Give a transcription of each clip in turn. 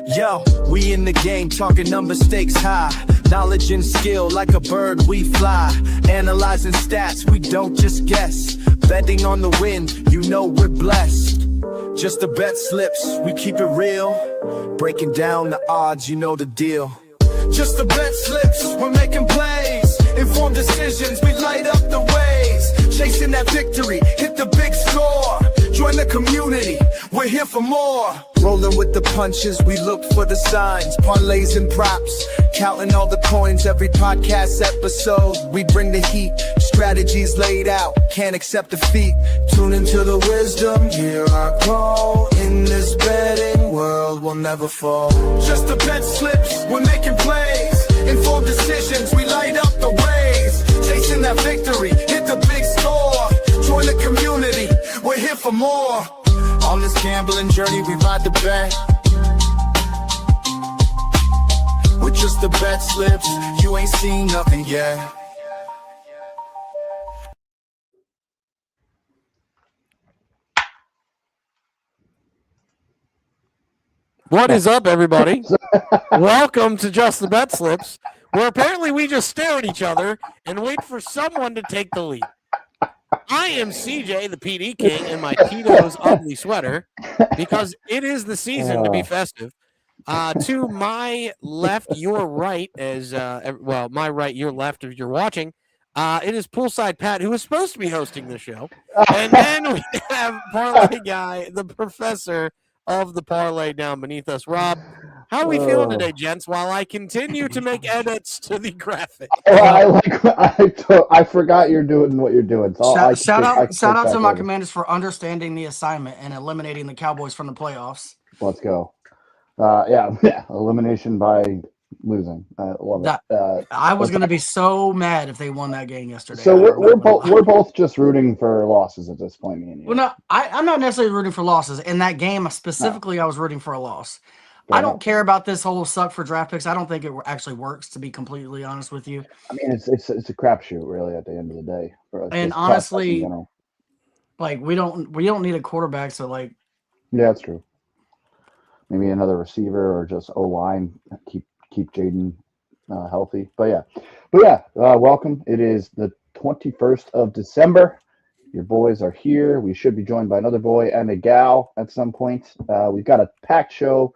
Yo, we in the game, talking number stakes high. Knowledge and skill, like a bird we fly. Analyzing stats, we don't just guess. Betting on the wind, you know we're blessed. Just the bet slips, we keep it real. Breaking down the odds, you know the deal. Just the bet slips, we're making plays. Informed decisions, we light up the waves. Chasing that victory, hit the big score. Join the community, we're here for more. Rolling with the punches, we look for the signs. Parlays and props, counting all the coins. Every podcast episode, we bring the heat. Strategies laid out, can't accept defeat. Tune into the wisdom, hear our call. In this betting world, we'll never fall. Just the bet slips, we're making plays. Informed decisions, we light up the waves. Chasing that victory, hit the big score. Join the community, we're here for more. On this gambling journey, we ride the bet. With just the bet slips, you ain't seen nothing yet. What is up, everybody? Welcome to Just the Bet Slips, where apparently we just stare at each other and wait for someone to take the lead. I am CJ, the PD King, in my Tito's ugly sweater, because it is the season to be festive. To my left, your right, as my right, your left, if you're watching, it is Poolside Pat, who is supposed to be hosting the show. And then we have Parlay Guy, the professor of the parlay down beneath us. Rob, how are we feeling today, gents, while I continue to make edits to the graphic? I forgot you're doing what you're doing. So shout out to my Commanders for understanding the assignment and eliminating the Cowboys from the playoffs. Let's go. Elimination by losing. Love it. I was going to be so mad if they won that game yesterday. So we're both just rooting for losses at this point, me and you. Well, no, I'm not necessarily rooting for losses. In that game specifically, I was rooting for a loss. I don't care about this whole suck for draft picks. I don't think it actually works, to be completely honest with you. I mean, it's a crapshoot, really, at the end of the day. And honestly, like we don't need a quarterback. So like, yeah, that's true. Maybe another receiver or just O-line. Keep Jaden healthy. But yeah, welcome. It is the 21st of December. Your boys are here. We should be joined by another boy and a gal at some point. We've got a packed show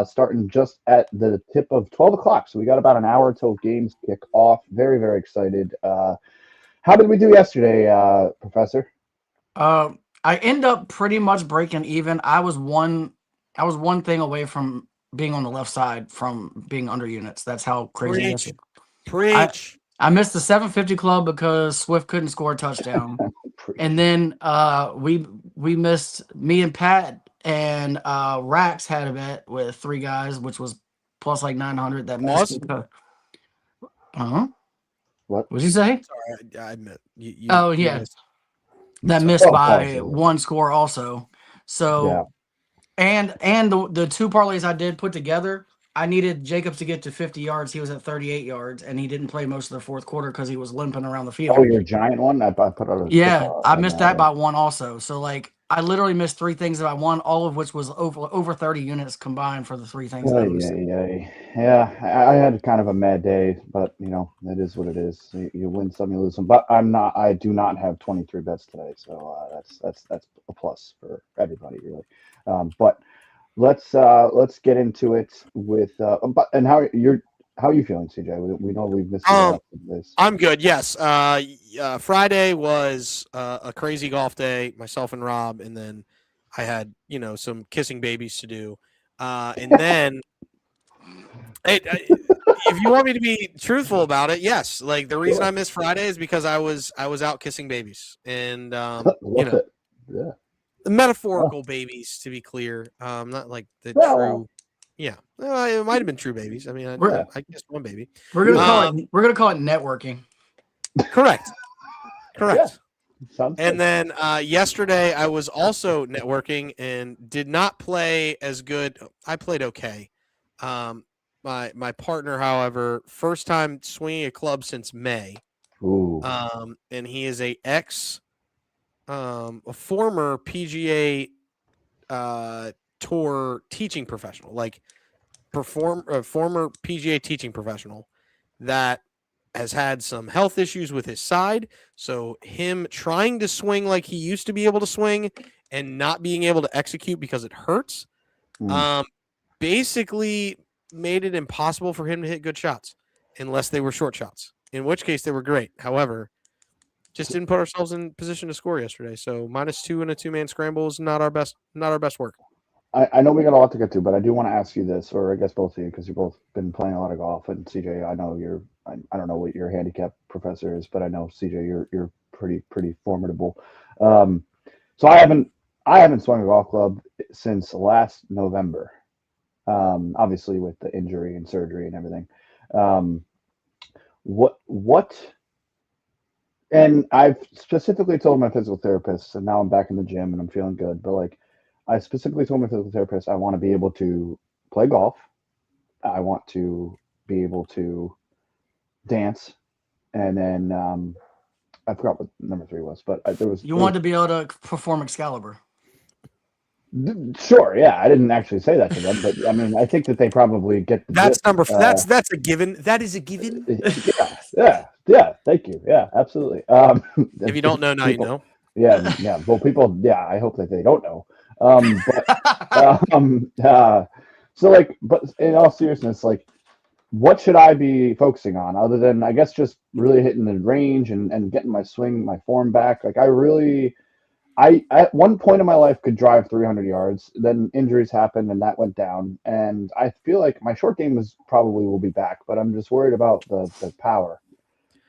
starting just at the tip of 12 o'clock. So we got about an hour until games kick off. Very, very excited. How did we do yesterday, Professor? I end up pretty much breaking even. I was one thing away from being on the left side from being under units. That's how crazy it is. Preach. I missed the 750 club because Swift couldn't score a touchdown. And then we missed, me and Pat and Rax had a bet with three guys, which was plus like 900 that missed. What did you say? Sorry, I admit. That missed by one score also. So yeah. And the two parlays I did put together, I needed Jacobs to get to 50 yards. He was at 38 yards, and he didn't play most of the fourth quarter because he was limping around the field. Oh, your giant one? I put out. I missed that by one also. So, like, I literally missed three things that I won, all of which was over 30 units combined for the three things. Yeah, I had kind of a mad day, but, it is what it is. You win some, you lose some. But I do not have 23 bets today, so that's a plus for everybody, really. But let's get into it with and how are you feeling, CJ? We know we've missed this. I'm good. Yes. Friday was a crazy golf day, myself and Rob, and then I had some kissing babies to do, and then if you want me to be truthful about it, yes. Like the reason I missed Friday is because I was out kissing babies, and yeah. The metaphorical babies, to be clear, not like the true. Yeah, it might have been true babies. I mean, I guess one baby. We're gonna call it networking. Correct. Yeah. And then yesterday I was also networking and did not play as good. I played okay. My partner, however, first time swinging a club since May. Ooh. And he is a former PGA tour teaching professional. Like former PGA teaching professional that has had some health issues with his side. So him trying to swing like he used to be able to swing and not being able to execute because it hurts, basically made it impossible for him to hit good shots unless they were short shots, in which case they were great. However, just didn't put ourselves in position to score yesterday. So -2 in a 2-man scramble is not our best work. I know we got a lot to get to, but I do want to ask you this, or I guess both of you, because you've both been playing a lot of golf. And CJ, I know I don't know what your handicap professor is, but I know CJ, you're pretty formidable. So I haven't swung a golf club since last November. Obviously with the injury and surgery and everything. And I've specifically told my physical therapist, and now I'm back in the gym and I'm feeling good, but like I specifically told my physical therapist I want to be able to play golf. I want to be able to dance. And then I forgot what number 3 was, but You want to be able to perform Excalibur. Sure, yeah. I didn't actually say that to them, but I mean, I think that they probably get the That's gist. number. That's a given. That is a given. Yeah. Thank you. Yeah, absolutely. If you don't know, now people, you know. Yeah. Well, people. Yeah, I hope that they don't know. So like, but in all seriousness, like, what should I be focusing on other than I guess just really hitting the range and getting my swing, my form back? Like, I at one point in my life could drive 300 yards. Then injuries happened and that went down. And I feel like my short game will be back, but I'm just worried about the power.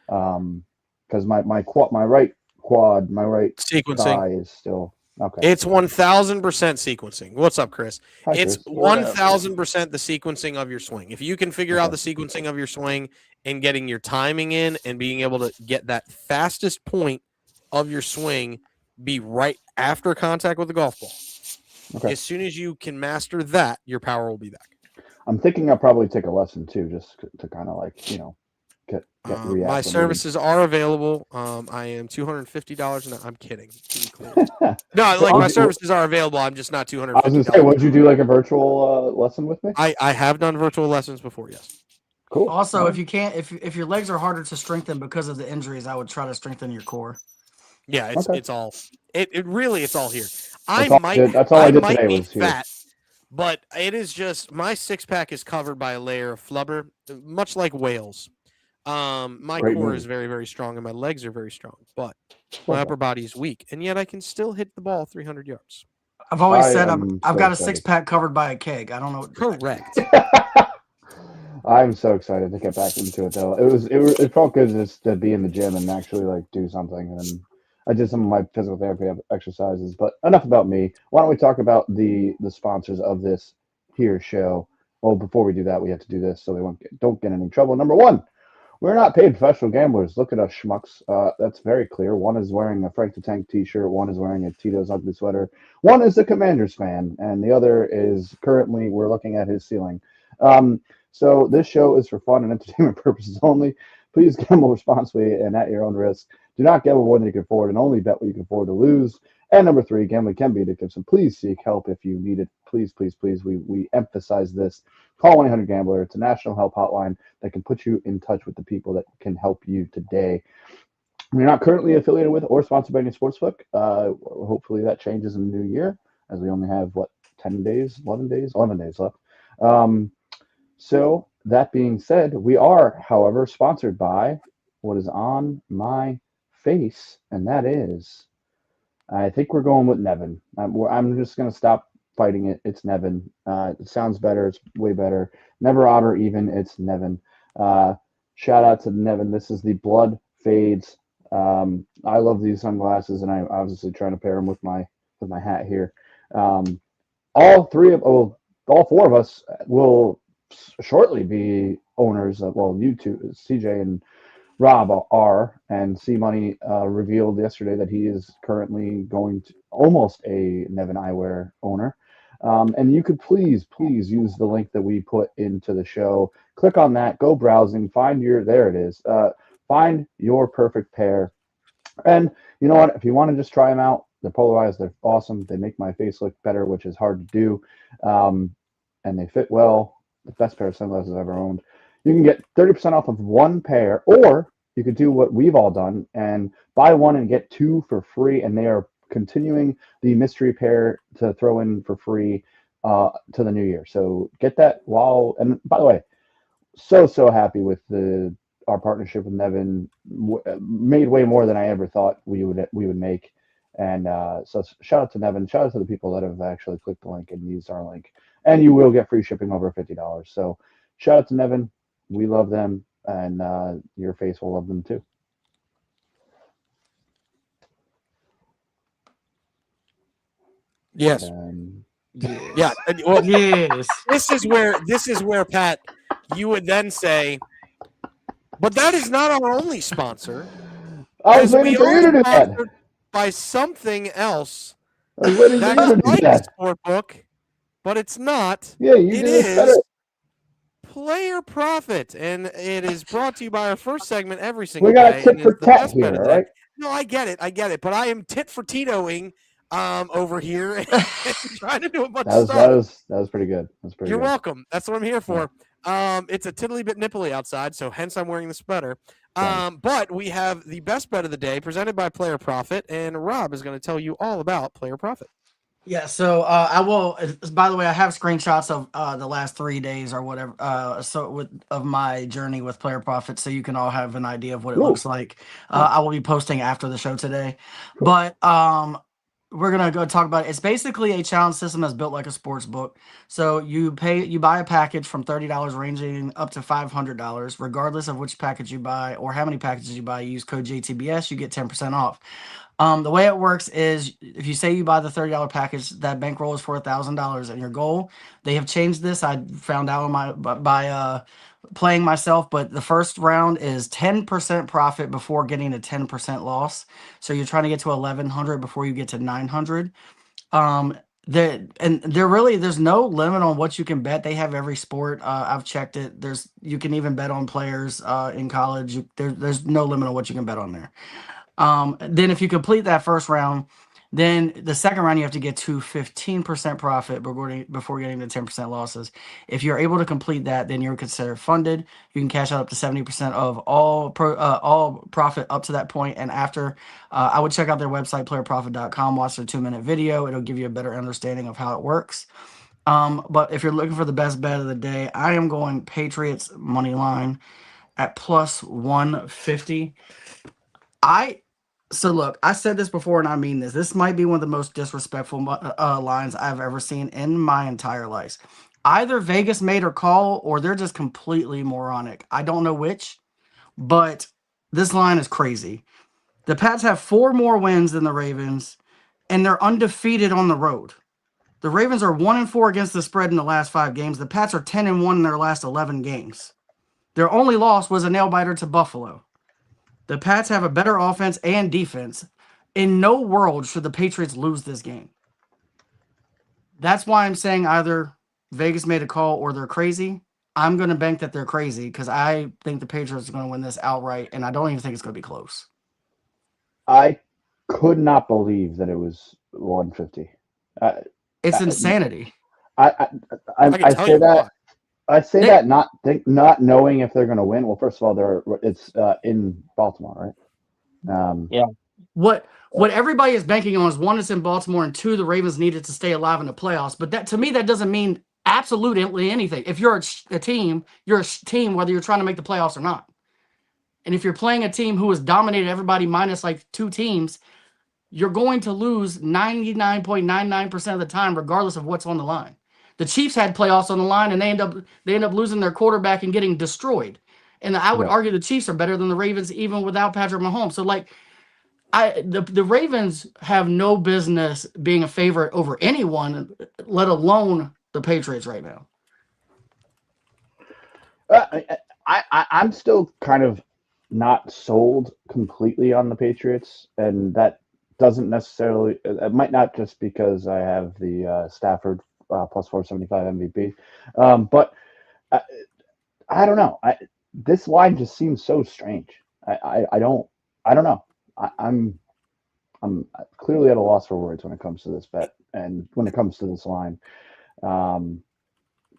Because my right quad, my right sequencing thigh is still okay. It's 1,000% sequencing. What's up, Chris? Hi, it's Chris. 1,000% the sequencing of your swing. If you can figure out the sequencing of your swing and getting your timing in and being able to get that fastest point of your swing be right after contact with the golf ball. Okay. As soon as you can master that, your power will be back. I'm thinking I'll probably take a lesson too, just to kind of like, get my services are available. I am $250 and I'm kidding. No, like my services are available. I'm just not $250. I was gonna say, would you do like a virtual lesson with me? I have done virtual lessons before, yes. Cool. Also, if you can't, if your legs are harder to strengthen because of the injuries, I would try to strengthen your core. Yeah, it's all it's all here. That's all I did today be was fat, but it is just my 6-pack is covered by a layer of flubber, much like whales. My core is very, very strong and my legs are very strong, but my upper body is weak, and yet I can still hit the ball 300 yards. I've always said I've got a 6-pack covered by a keg. I don't know. Correct. I'm so excited to get back into it though. It felt good just to be in the gym and actually like do something. And I did some of my physical therapy exercises. But enough about me. Why don't we talk about the sponsors of this here show? Well, before we do that, we have to do this so they don't get in any trouble. Number 1. We're not paid professional gamblers. Look at us schmucks. That's very clear. One is wearing a Frank the Tank t-shirt. One is wearing a Tito's Ugly sweater. One is a Commanders fan. And the other is currently, we're looking at his ceiling. So this show is for fun and entertainment purposes only. Please gamble responsibly and at your own risk. Do not gamble more than you can afford and only bet what you can afford to lose. And number 3, gambling can be addictive. So please seek help if you need it. Please, please, please. We emphasize this. Call 1-800-GAMBLER. It's a national help hotline that can put you in touch with the people that can help you today. We're not currently affiliated with or sponsored by any sportsbook. Hopefully that changes in the new year, as we only have 11 days left. So that being said, we are, however, sponsored by what is on my face, and that is, I think we're going with Nevin. I'm just going to stop fighting it. It's Nevin. It sounds better. It's way better. Never odd or even. It's Nevin. Shout out to Nevin. This is the Blood Fades. I love these sunglasses, and I'm obviously trying to pair them with my hat here. All 4 of us will shortly be owners of, you two, CJ and Rob are, and C Money revealed yesterday that he is currently going to almost a Nevin Eyewear owner. And you could please use the link that we put into the show. Click on that, go browsing, there it is. Find your perfect pair. And you know what? If you want to just try them out, they're polarized, they're awesome. They make my face look better, which is hard to do. And they fit well. the best pair of sunglasses I've ever owned. You can get 30% off of one pair, or you could do what we've all done and buy one and get two for free. And they are continuing the mystery pair to throw in for free to the new year. So get that while. And by the way, so happy with our partnership with Nevin. Made way more than I ever thought we would make. And so shout out to Nevin. Shout out to the people that have actually clicked the link and used our link. And you will get free shipping over $50. So shout out to Nevin. We love them, and your face will love them too. Yes. Yes. Yeah. Well, Yes. this is where Pat, you would then say, but that is not our only sponsor. I was waiting for you to do that. Sponsored by something else. I was waiting for you to do Like that. Sportbook, but it's not. Yeah, you It did it better. is Player Profit, and it is brought to you by our first segment every single We got day. a tit and for it's the tat best bet here, of all the day. right? No, I get it, but I am tit for Titoing over here and trying to do a bunch of stuff. That was pretty good. You're welcome. That's what I'm here for. Yeah. It's a tiddly bit nipply outside, so hence I'm wearing the sweater. But we have the best bet of the day presented by Player Profit, and Rob is going to tell you all about Player Profit. Yeah, so I will. By the way, I have screenshots of the last 3 days or whatever. Of my journey with Player Profit, so you can all have an idea of what it looks like. I will be posting after the show today, but we're gonna go talk about it. It's basically a challenge system that's built like a sports book. So you buy a package from $30 ranging up to $500, regardless of which package you buy or how many packages you buy. You use code JTBS, you get 10% off. The way it works is if you say you buy the $30 package, that bankroll is for $1,000, and your goal. They have changed this. I found out by playing myself, but the first round is 10% profit before getting a 10% loss. So you're trying to get to 1,100 before you get to 900. There's no limit on what you can bet. They have every sport. I've checked it. You can even bet on players in college. There's no limit on what you can bet on there. Then if you complete that first round, then the second round you have to get to 15% profit before getting the 10% losses. If you're able to complete that, then you're considered funded. You can cash out up to 70% of all profit up to that point. And after, I would check out their website, playerprofit.com, watch their 2-minute video. It'll give you a better understanding of how it works. But if you're looking for the best bet of the day, I am going Patriots money line at plus 150. So look, I said this before, and I mean this. This might be one of the most disrespectful lines I've ever seen in my entire life. Either Vegas made a call, or they're just completely moronic. I don't know which, but this line is crazy. The Pats have 4 more wins than the Ravens, and they're undefeated on the road. The Ravens are 1-4 against the spread in the last 5 games. The Pats are 10-1 in their last 11 games. Their only loss was a nail-biter to Buffalo. The Pats have a better offense and defense. In no world should the Patriots lose this game. That's why I'm saying either Vegas made a call or they're crazy. I'm going to bank that they're crazy because I think the Patriots are going to win this outright, and I don't even think it's going to be close. I could not believe that it was 150. It's insanity. I say that. I say that not knowing if they're going to win. Well, first of all, it's in Baltimore, right? Yeah. What everybody is banking on is 1, it's in Baltimore, and 2, the Ravens needed to stay alive in the playoffs. But that, to me, that doesn't mean absolutely anything. If you're a team, you're a team whether you're trying to make the playoffs or not. And if you're playing a team who has dominated everybody minus like 2 teams, you're going to lose 99.99% of the time, regardless of what's on the line. The Chiefs had playoffs on the line, and they end up losing their quarterback and getting destroyed. And I would argue the Chiefs are better than the Ravens even without Patrick Mahomes. So the Ravens have no business being a favorite over anyone, let alone the Patriots right now. I'm still kind of not sold completely on the Patriots, and that doesn't necessarily. It might not just because I have the Stafford plus 475 MVP, but I don't know. This line just seems so strange. I don't know. I'm clearly at a loss for words when it comes to this bet and when it comes to this line.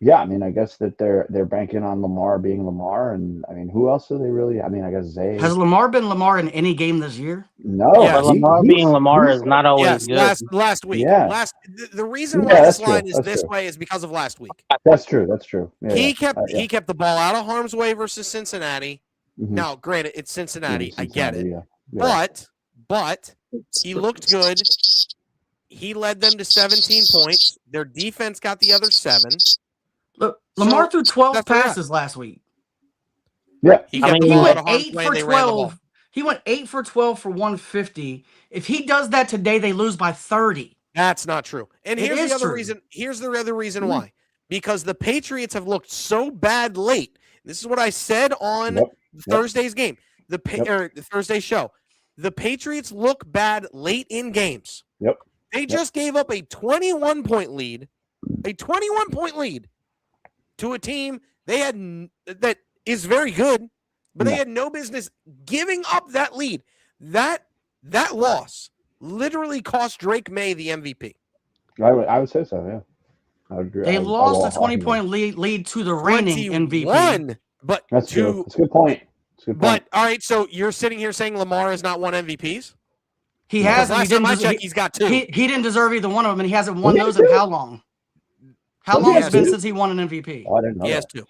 Yeah, I mean, I guess that they're banking on Lamar being Lamar, and I mean, who else are they really? I mean, I guess Zay. Has Lamar been Lamar in any game this year? No, Yeah, But Lamar being Lamar is not always yes, good. last week. Yeah. The reason Yeah, why this that's true. line is That's this true. way is because of last week. That's true. That's true. Yeah, He yeah. kept the ball out of harm's way versus Cincinnati. Mhm. Now, granted, it's Cincinnati. I get it. Yeah. Yeah. But he looked good. He led them to 17 points. Their defense got the other 7. Look, Lamar So, threw 12 that's what I got. passes last week. Yeah. He I kept mean, the He ball out went of harm's 8 way. for And they ran the ball. 12. He went 8 for 12 for 150. If he does that today, they lose by 30. That's not true. And It here's is the other true. reason. Here's the other reason why. Because the Patriots have looked so bad late. This is what I said on Thursday's game. The Thursday show. The Patriots look bad late in games. Yep. They just gave up a 21-point lead. A 21-point lead to a team they had that is very good, but they had no business giving up that lead. That loss literally cost Drake May the MVP. I would say so. Yeah. I would agree. They lost a 20-point lead to the reigning MVP. But that's true. That's a good point. But all right, so you're sitting here saying Lamar has not won MVPs? He has. Last time I checked, he's got 2. He didn't deserve either one of them, and he hasn't won those in how long? How long has it been since he won an MVP? Oh, I didn't know. He has 2.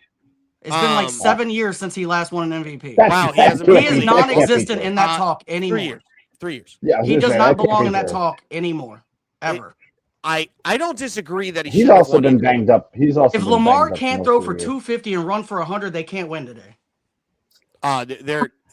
It's been like 7 years since he last won an MVP. Wow, he is non-existent in that talk anymore. 3 years. Yeah, he does not belong in that talk anymore, ever. I don't disagree that he's also been banged up. He's also if Lamar can't throw for 250 and run for 100, they can't win today.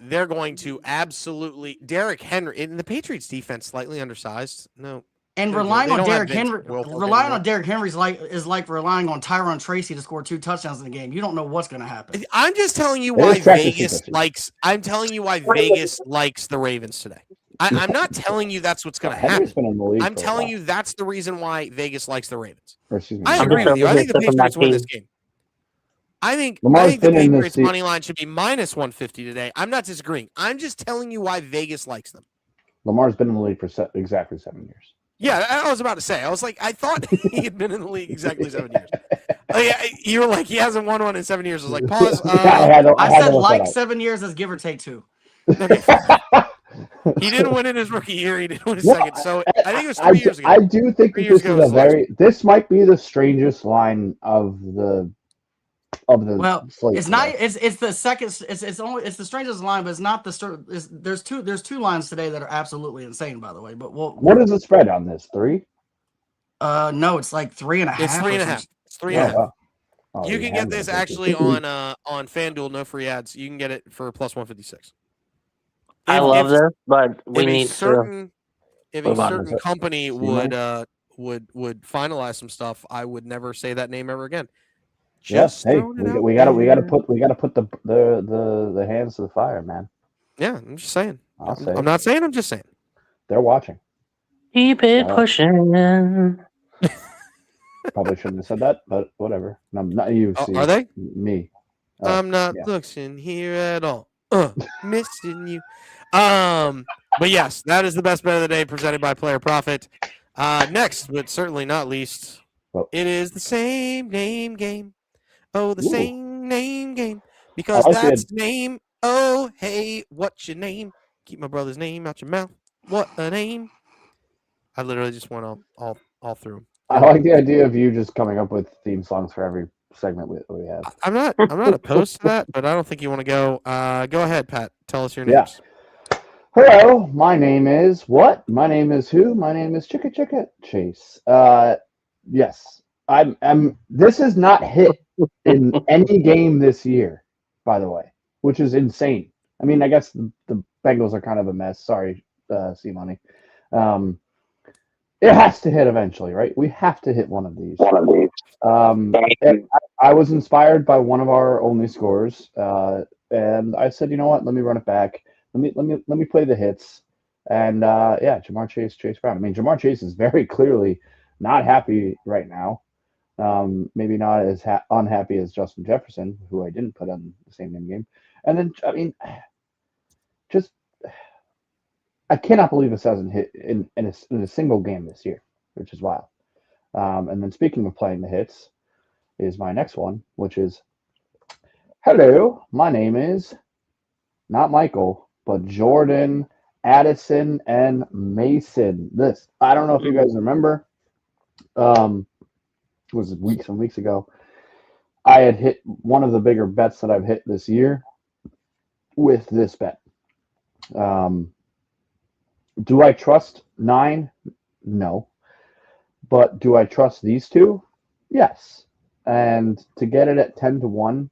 They're going to absolutely Derrick Henry in the Patriots defense slightly undersized. No. And relying on Derrick Henry, is like relying on Tyron Tracy to score 2 touchdowns in the game. You don't know what's going to happen. I'm just telling you why Vegas likes. I'm telling you why Vegas likes the Ravens today. I'm not telling you that's what's going to happen. I'm telling you that's the reason why Vegas likes the Ravens. I agree with you. I think the Patriots win this game. I think the Patriots money line should be minus 150 today. I'm not disagreeing. I'm just telling you why Vegas likes them. Lamar's been in the league for exactly 7 years. Yeah, I was about to say. I was like, I thought he had been in the league exactly 7 years. Oh, yeah, you were like, he hasn't won one in 7 years. I was like, pause. I said like 7 years as give or take 2. Okay. He didn't win in his rookie year. He didn't win his second. So I think it was 3 years ago. I do think this might be the strangest line of the slate. It's not. It's the second. It's the strangest line, but it's not the. There's two lines today that are absolutely insane. By the way, but what is the spread on this? 3? No, it's like 3.5. It's 3.5. It's 3.5. Wow. Oh, you can get this actually on FanDuel, no free ads. You can get it for plus 156. I love this, but we need if a certain company would finalize some stuff, I would never say that name ever again. Yes, hey, we gotta put the hands to the fire, man. Yeah, I'm just saying. I'm not saying. I'm just saying. They're watching. Keep it pushing. Probably shouldn't have said that, but whatever. No, not you. Are they? Me. I'm not looking here at all. Missing you. But yes, that is the best bet of the day presented by Player Profit. Next, but certainly not least, it is the same name game. Oh, the same name game. Because that's the name. Oh, hey, what's your name? Keep my brother's name out your mouth. What a name. I literally just went all through. I like the idea of you just coming up with theme songs for every segment we have. I'm not opposed to that, but I don't think you want to go. Go ahead, Pat. Tell us your names. Yeah. Hello, my name is what? My name is who? My name is Chicka Chase. Yes, I'm. This is not hit in any game this year, by the way, which is insane. I mean, I guess the Bengals are kind of a mess. Sorry, C-Money. It has to hit eventually, right? We have to hit one of these. I was inspired by one of our only scores, and I said, you know what? Let me run it back. Let me play the hits. And Jamar Chase Brown. I mean, Jamar Chase is very clearly not happy right now. Maybe not as unhappy as Justin Jefferson, who I didn't put on the same name game. And then, I mean, just I cannot believe this hasn't hit in a single game this year, which is wild. And then speaking of playing the hits, is my next one, which is, hello, my name is not Michael, but Jordan, Addison, and Mason. This, I don't know if you guys remember, it was weeks and weeks ago. I had hit one of the bigger bets that I've hit this year with this bet. Do I trust 9? No. But do I trust these two? Yes. And to get it at 10-1,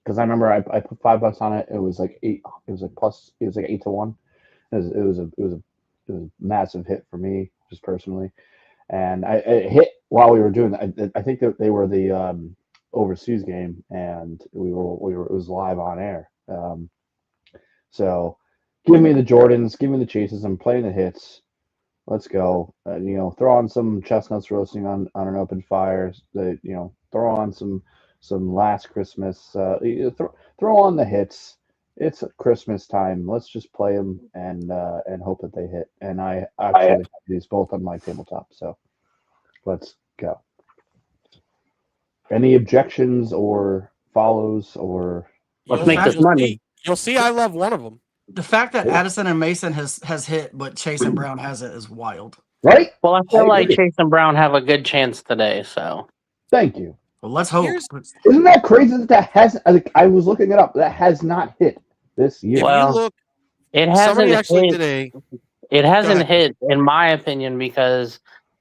because I remember I put $5 on it. It was like 8. It was like plus. It was like 8-1. It was a massive hit for me, just personally. And it hit while we were doing that. I think that they were the overseas game, and we were it was live on air. So give me the Jordans, give me the chases. I'm playing the hits. Let's go. Throw on some chestnuts roasting on an open fire. Throw on some Last Christmas. Throw on the hits. It's Christmas time. Let's just play them and hope that they hit. And I actually have these both on my tabletop. So let's go. Any objections or follows or? Let's make this money. You'll see. I love one of them. The fact that Addison and Mason has hit, but Chase and Brown hasn't, is wild. Right? Well, I feel like Chase and Brown have a good chance today. So thank you. Well, let's hope. Isn't that crazy that has? I was looking it up. That has not hit this year. Well, it hasn't hit today. It hasn't hit, in my opinion, because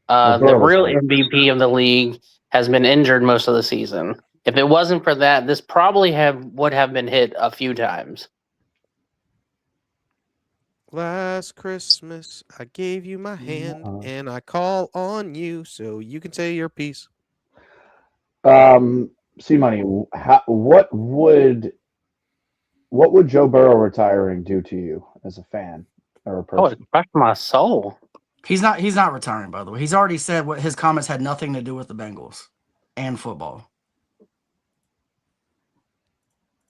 the real MVP of the league has been injured most of the season. If it wasn't for that, this probably would have been hit a few times. Last Christmas, I gave you my hand, and I call on you so you can say your piece. C-Money, what would Joe Burrow retiring do to you as a fan or a person? Oh, it crushed my soul. He's not retiring, by the way. He's already said what his comments had nothing to do with the Bengals and football.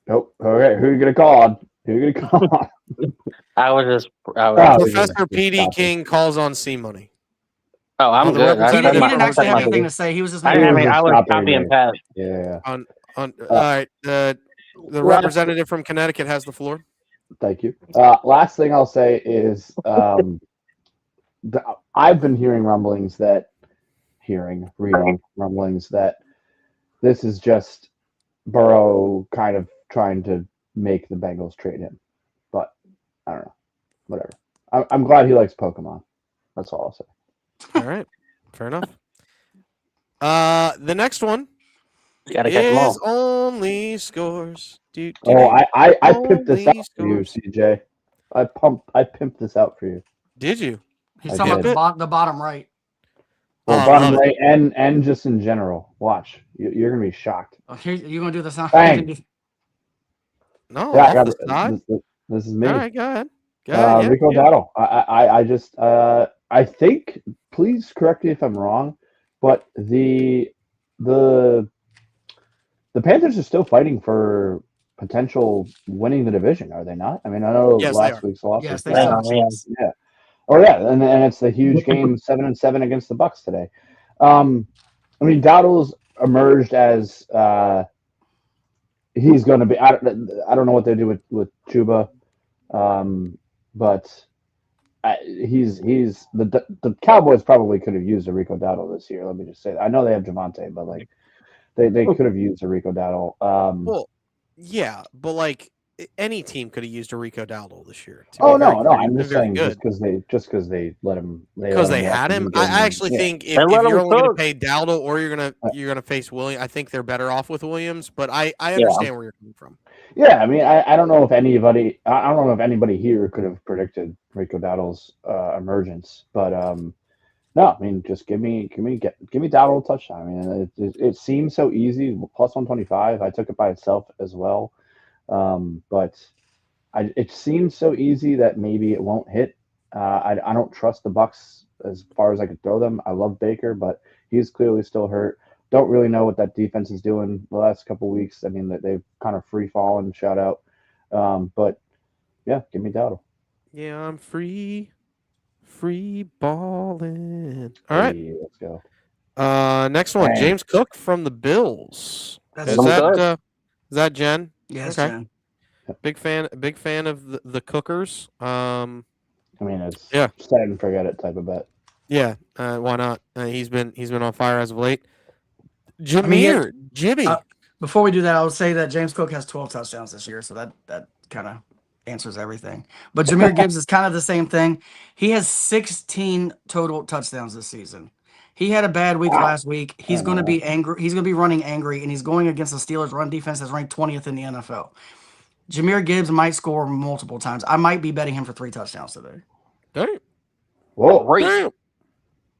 Nope. All right, who are you gonna call on? Professor PD King calls on C-Money. Oh, I'm good. He didn't actually have anything to say. He was just. I was copying Pat. Yeah. All right. The representative from Connecticut has the floor. Thank you. Last thing I'll say is I've been reading rumblings that this is just Burrow kind of trying to make the Bengals trade him. But I don't know. Whatever. I'm glad he likes Pokemon. That's all I'll say. All right. Fair enough. The next one is only scores. I pimped this out for you, CJ. I pimped this out for you. Did you? He's talking about the bottom right. Well, bottom right and just in general. Watch. You're gonna be shocked. You're gonna do the sound. Bang. No, yeah, this is me. All right, go ahead. Rico Dowdle. I think. Please correct me if I'm wrong, but the Panthers are still fighting for potential winning the division, are they not? I mean, I know last week's loss. Yes, they are. Yeah. Oh yeah, and it's the huge game, 7-7 against the Bucks today. I mean, Dowdle's emerged as he's going to be. I don't know what they do with Chuba, but he's the Cowboys probably could have used a Rico Dowdle this year. Let me just say that. I know they have Javonte, but like they could have used a Rico Dowdle. Well, yeah, but like any team could have used a Rico Dowdle this year. No, I'm just saying just because they let him because they had him. I actually think if you're only going to pay Dowdle or you're gonna face Williams, I think they're better off with Williams. But I understand where you're coming from. Yeah, I mean, I don't know if anybody here could have predicted Rico Dowdle's emergence, but no, I mean, just give me Dowdle a touchdown. I mean, it seems so easy. Plus 125. I took it by itself as well, but it seems so easy that maybe it won't hit. I don't trust the Bucks as far as I could throw them. I love Baker, but he's clearly still hurt. Don't really know what that defense is doing the last couple of weeks. I mean, that they've kind of free fallen. Shout out, but yeah, give me Dowdle. Yeah, I'm free balling. All right, let's go. Next one, James Cook from the Bills. Is that Jen? Yes, okay. Jen. Big fan of the Cookers. I mean, it's set and forget it type of bet. Yeah, why not? He's been on fire as of late. Jimmy. Before we do that, I would say that James Cook has 12 touchdowns this year, so that kind of answers everything. But Jahmyr Gibbs is kind of the same thing. He has 16 total touchdowns this season. He had a bad week last week. He's going to be angry. He's going to be running angry, and he's going against the Steelers' run defense that's ranked 20th in the NFL. Jahmyr Gibbs might score multiple times. I might be betting him for 3 touchdowns today. Damn. Whoa. Great.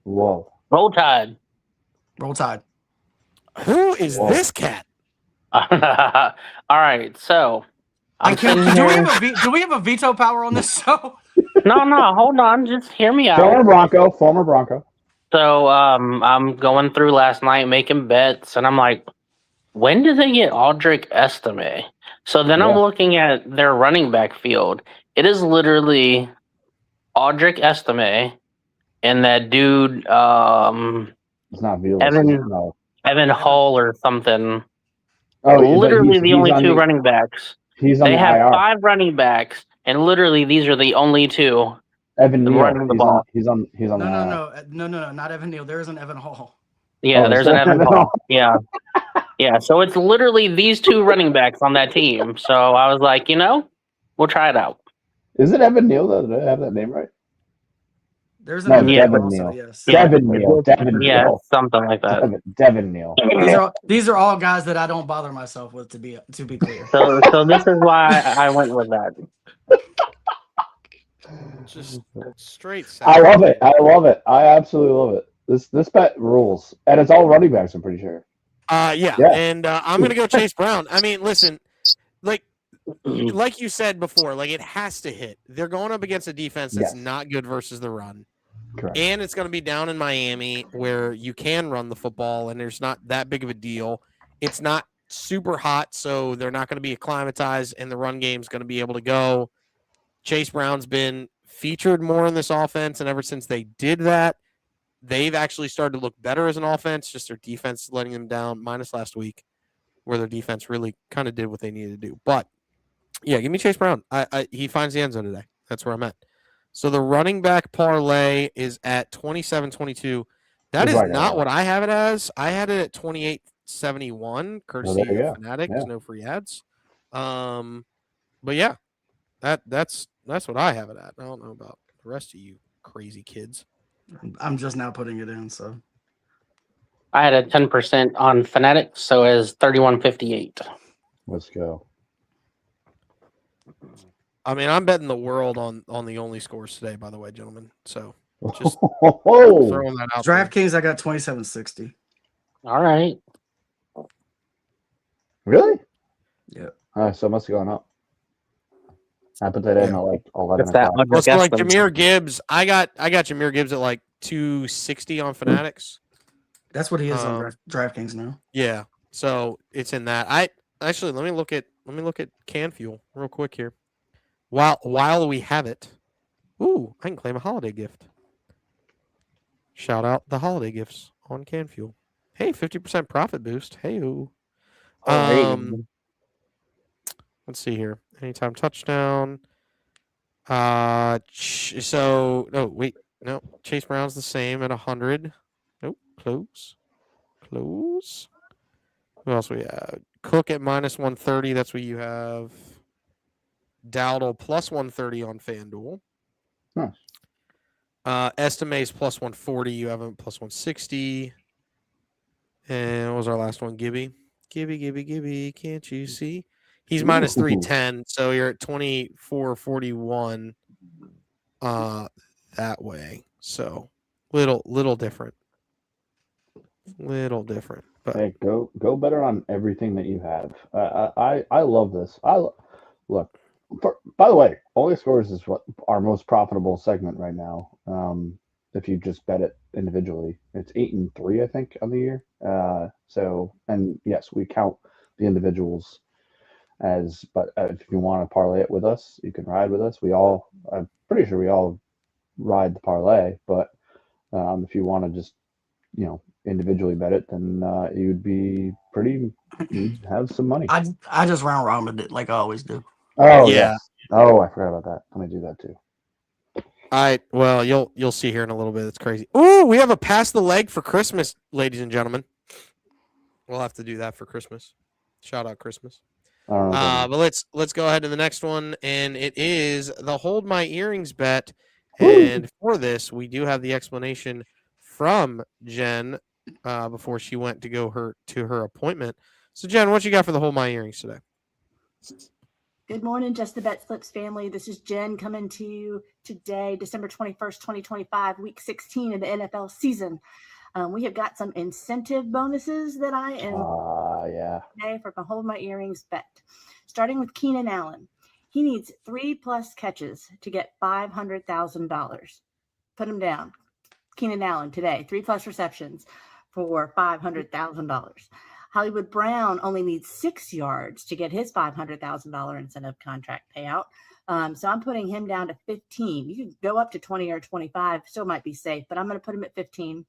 Whoa. Roll Tide. Roll Tide. Who is this cat? All right, so do we have a veto power on this show? No, hold on, just hear me out. Former Bronco. So I'm going through last night making bets, and I'm like, when did they get Audric Estime? So then I'm looking at their running back field. It is literally Audric Estime and that dude, it's not Velas. Evan Hall or something. Oh, literally the only 2 running backs. They have IR. 5 running backs, and literally these are the only 2 Evan Neal running the ball. He's on. No, not Evan Neal. There is an Evan Hall. Yeah, there's an Evan Hall. Yeah. So it's literally these 2 running backs on that team. So I was like, we'll try it out. Is it Evan Neal though? Did I have that name right? There's an Devin Neal. Yes. Devin Neal. Something like that. Devin Neal. These are all guys that I don't bother myself with, to be clear. So this is why I went with that. Just straight. I love it. I absolutely love it. This bet rules, and it's all running backs. I'm pretty sure. Yeah. And I'm gonna go Chase Brown. I mean, listen, like you said before, it has to hit. They're going up against a defense that's not good versus the run. Correct. And it's going to be down in Miami where you can run the football and there's not that big of a deal. It's not super hot, so they're not going to be acclimatized, and the run game's going to be able to go. Chase Brown's been featured more in this offense, and ever since they did that, they've actually started to look better as an offense. Just their defense letting them down, minus last week, where their defense really kind of did what they needed to do. But yeah, give me Chase Brown. He finds the end zone today. That's where I'm at. So the running back parlay is at 27-22. That is not what I have it as. I had it at 28-71, courtesy of Fanatic. There's no free ads. But yeah, that's what I have it at. I don't know about the rest of you crazy kids. I'm just now putting it in. So I had a 10% on Fanatic, so it's 31.58. Let's go. I mean, I'm betting the world on the only scores today, by the way, gentlemen. So just throwing that out. DraftKings, I got 27.60. All right. Really? Yeah. So it must have gone up. I put that in at 11 that o'clock. Well, so Jahmyr Gibbs, I got Jahmyr Gibbs at 260 on Fanatics. That's what he is on DraftKings now. Yeah. So it's in that. Let me look at CanFuel real quick here. While we have it, I can claim a holiday gift. Shout out the holiday gifts on CanFuel. Hey, 50% profit boost. Hey, let's see here. Anytime touchdown. Chase Brown's the same at 100. Nope, close. Who else we have? Cook at minus 130. That's what you have. Dowdle plus 130 on FanDuel. Nice. Estimates plus 140. You have him plus 160. And what was our last one? Gibby. Can't you see? He's minus 310. So you're at 24.41 that way. So little different. But hey, go better on everything that you have. I love this. Look. By the way, Only Scores is what our most profitable segment right now. If you just bet it individually, it's 8-3, I think, on the year. And yes, we count the individuals as. But if you want to parlay it with us, you can ride with us. I'm pretty sure we all ride the parlay. But if you want to just individually bet it, then you'd have some money. I just round robined it like I always do. Oh yeah. Oh, I forgot about that. Let me do that too. Well, you'll see here in a little bit. It's crazy. Ooh, we have a pass the leg for Christmas, ladies and gentlemen. We'll have to do that for Christmas. Shout out Christmas. But let's go ahead to the next one, and it is the hold my earrings bet. And for this, we do have the explanation from Jen before she went to go to her appointment. So Jen, what you got for the hold my earrings today? Good morning, Just the BetSlips family. This is Jen coming to you today, December 21st, 2025, week 16 of the NFL season. We have got some incentive bonuses that I am today for Hold My Earrings bet. Starting with Keenan Allen. He needs 3+ catches to get $500,000. Put him down. Keenan Allen today, 3+ receptions for $500,000. Hollywood Brown only needs 6 yards to get his $500,000 incentive contract payout. So I'm putting him down to 15. You can go up to 20 or 25, still might be safe, but I'm going to put him at 15.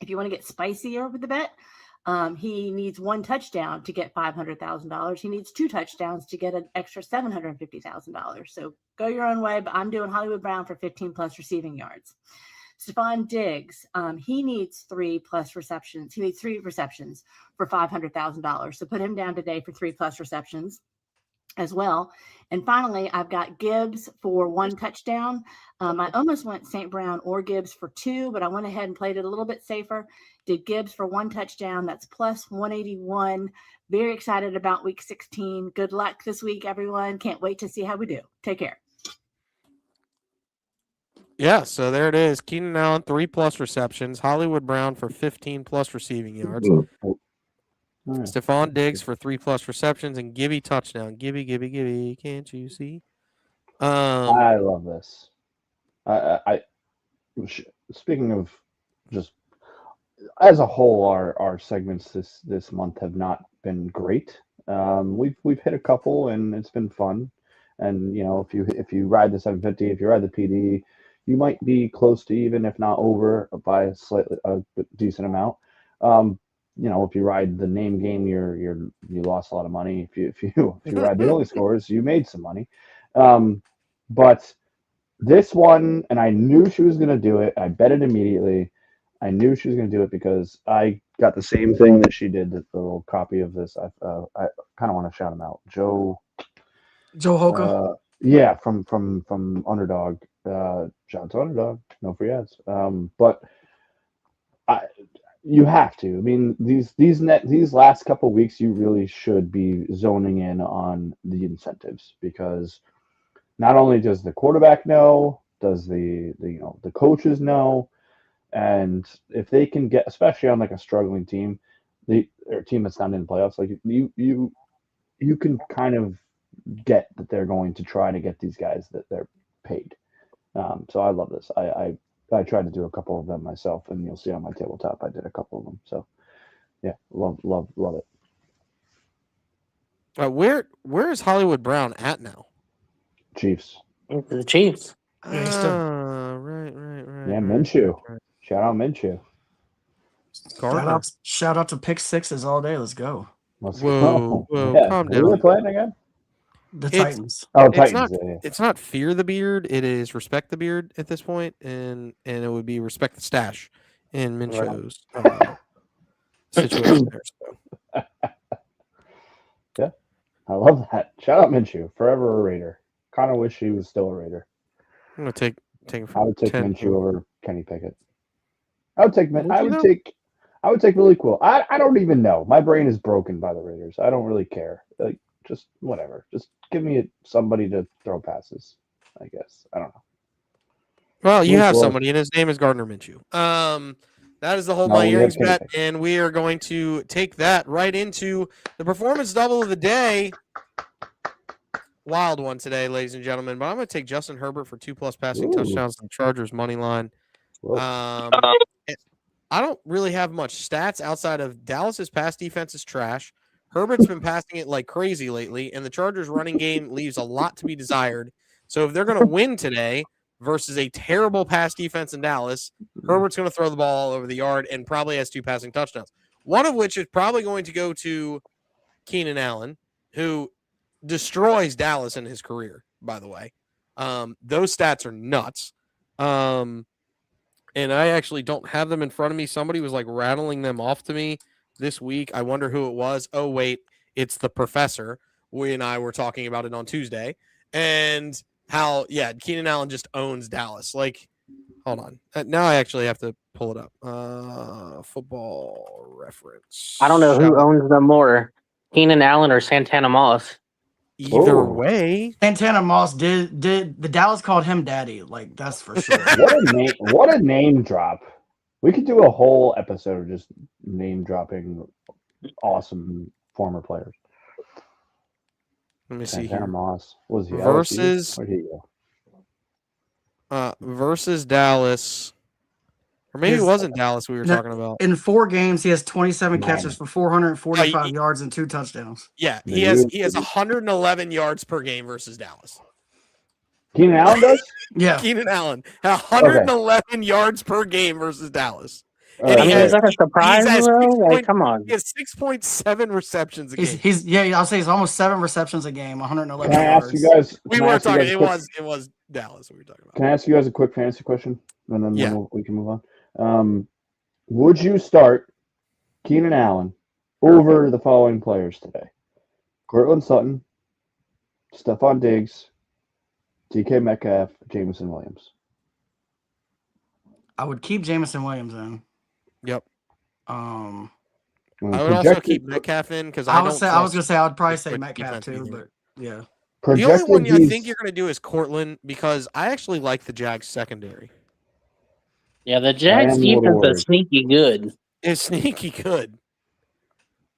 If you want to get spicier with the bet, he needs 1 touchdown to get $500,000. He needs 2 touchdowns to get an extra $750,000. So go your own way, but I'm doing Hollywood Brown for 15+ receiving yards. Stephon Diggs, he needs 3+ receptions. He needs 3 receptions for $500,000. So put him down today for 3+ receptions as well. And finally, I've got Gibbs for 1 touchdown. I almost went St. Brown or Gibbs for 2, but I went ahead and played it a little bit safer. Did Gibbs for 1 touchdown. That's plus 181. Very excited about week 16. Good luck this week, everyone. Can't wait to see how we do. Take care. Yeah, so there it is. Keenan Allen, 3+ receptions. Hollywood Brown for 15+ receiving yards. Right. Stephon Diggs for 3+ receptions and Gibby touchdown. Gibby. Can't you see? I love this. Speaking of just as a whole, our segments this month have not been great. We've hit a couple and it's been fun. And if you ride the 750, if you ride the PD, you might be close to even, if not over, by a decent amount. If you ride the name game, you lost a lot of money. If you ride the early scores, you made some money. But this one, and I knew she was going to do it. I bet it immediately. I knew she was going to do it because I got the same thing that she did. The little copy of this. I kind of want to shout him out, Joe Hoka. Yeah, from Underdog. Shout out to Underdog. No free ads. But you have to. I mean, these last couple of weeks, you really should be zoning in on the incentives because not only does the quarterback know, does the coaches know, and if they can get, especially on like a struggling team, or a team that's not in the playoffs, like you can kind of get that they're going to try to get these guys that they're paid. So I love this. I tried to do a couple of them myself, and you'll see on my tabletop I did a couple of them. So yeah, love it. Where is Hollywood Brown at now? Chiefs. The Chiefs. Right. Yeah, Minshew. Right. Shout out Minshew. Shout out to pick sixes all day. Let's go. Whoa, yeah. Calm down. Who are they playing again? The Titans. Titans. It's not fear the beard. It is respect the beard at this point, and it would be respect the stash in Minshew's situation there. So. Yeah, I love that. Shout out Minshew, forever a Raider. Kind of wish he was still a Raider. I'm gonna take I would take Minshew over Kenny Pickett. I would take really cool. I don't even know. My brain is broken by the Raiders. I don't really care. Like, just whatever. Just give me somebody to throw passes, I guess. I don't know. Well, you have somebody, and his name is Gardner Minshew. That is the Hold My Earrings bet, and we are going to take that right into the performance double of the day. Wild one today, ladies and gentlemen. But I'm going to take Justin Herbert for 2+ passing touchdowns on the Chargers money line. I don't really have much stats outside of Dallas's pass defense is trash. Herbert's been passing it like crazy lately, and the Chargers running game leaves a lot to be desired. So if they're going to win today versus a terrible pass defense in Dallas. Herbert's going to throw the ball all over the yard and probably has 2 passing touchdowns, one of which is probably going to go to Keenan Allen, who destroys Dallas in his career, by the way. Those stats are nuts. And I actually don't have them in front of me. Somebody was like rattling them off to me this week. I wonder who it was. Oh, wait, it's the professor. We and I were talking about it on Tuesday. And how, Keenan Allen just owns Dallas. Like, hold on. Now I actually have to pull it up. Football Reference. I don't know who owns them more, Keenan Allen or Santana Moss. Either way, Santana Moss did the Dallas called him daddy, like that's for sure. What a name drop. We could do a whole episode of just name dropping awesome former players. Let me see Santana here. Moss. Was he versus where'd he go? Versus Dallas. Or maybe it wasn't Dallas we were talking about. In 4 games, he has 27 catches for 445 yards and 2 touchdowns. Yeah, he has 111 yards per game versus Dallas. Keenan Allen does? Yeah. Keenan Allen, 111 yards per game versus Dallas. And is that a surprise? Come on. He has 6.7 receptions a game. I'll say it's almost 7 receptions a game, 111 Can I yards. ask you guys? We were talking. It was Dallas. We were talking about. Can I ask you guys a quick fantasy question, and then we can move on? Would you start Keenan Allen over the following players today? Cortland Sutton, Stephon Diggs, DK Metcalf, Jameson Williams. I would keep Jameson Williams in. Yep. I would also keep Metcalf in because I was gonna say I would probably say Metcalf too, but yeah. The only one I think you're gonna do is Cortland because I actually like the Jags secondary. Yeah, the Jags defense is sneaky good. It's sneaky good.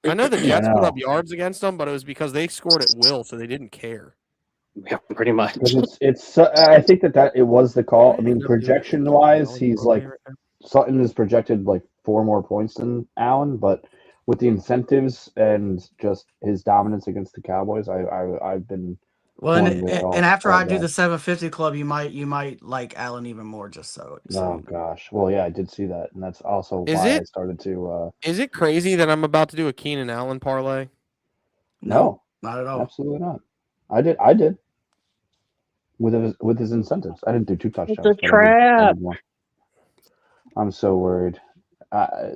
I know the Jets put up yards against them, but it was because they scored at will, so they didn't care. Yeah, pretty much. It's I think that it was the call. I mean, projection wise, he's like Sutton is projected like 4 more points than Allen, but with the incentives and just his dominance against the Cowboys, I've been. Well, and after I do the 750 club, you might like Allen even more, just so. Oh gosh, well, yeah, I did see that, and that's also why I started to. Is it crazy that I'm about to do a Keenan Allen parlay? No, not at all. Absolutely not. I did. With his incentives, I didn't do 2 touchdowns. It's a trap. I'm so worried. I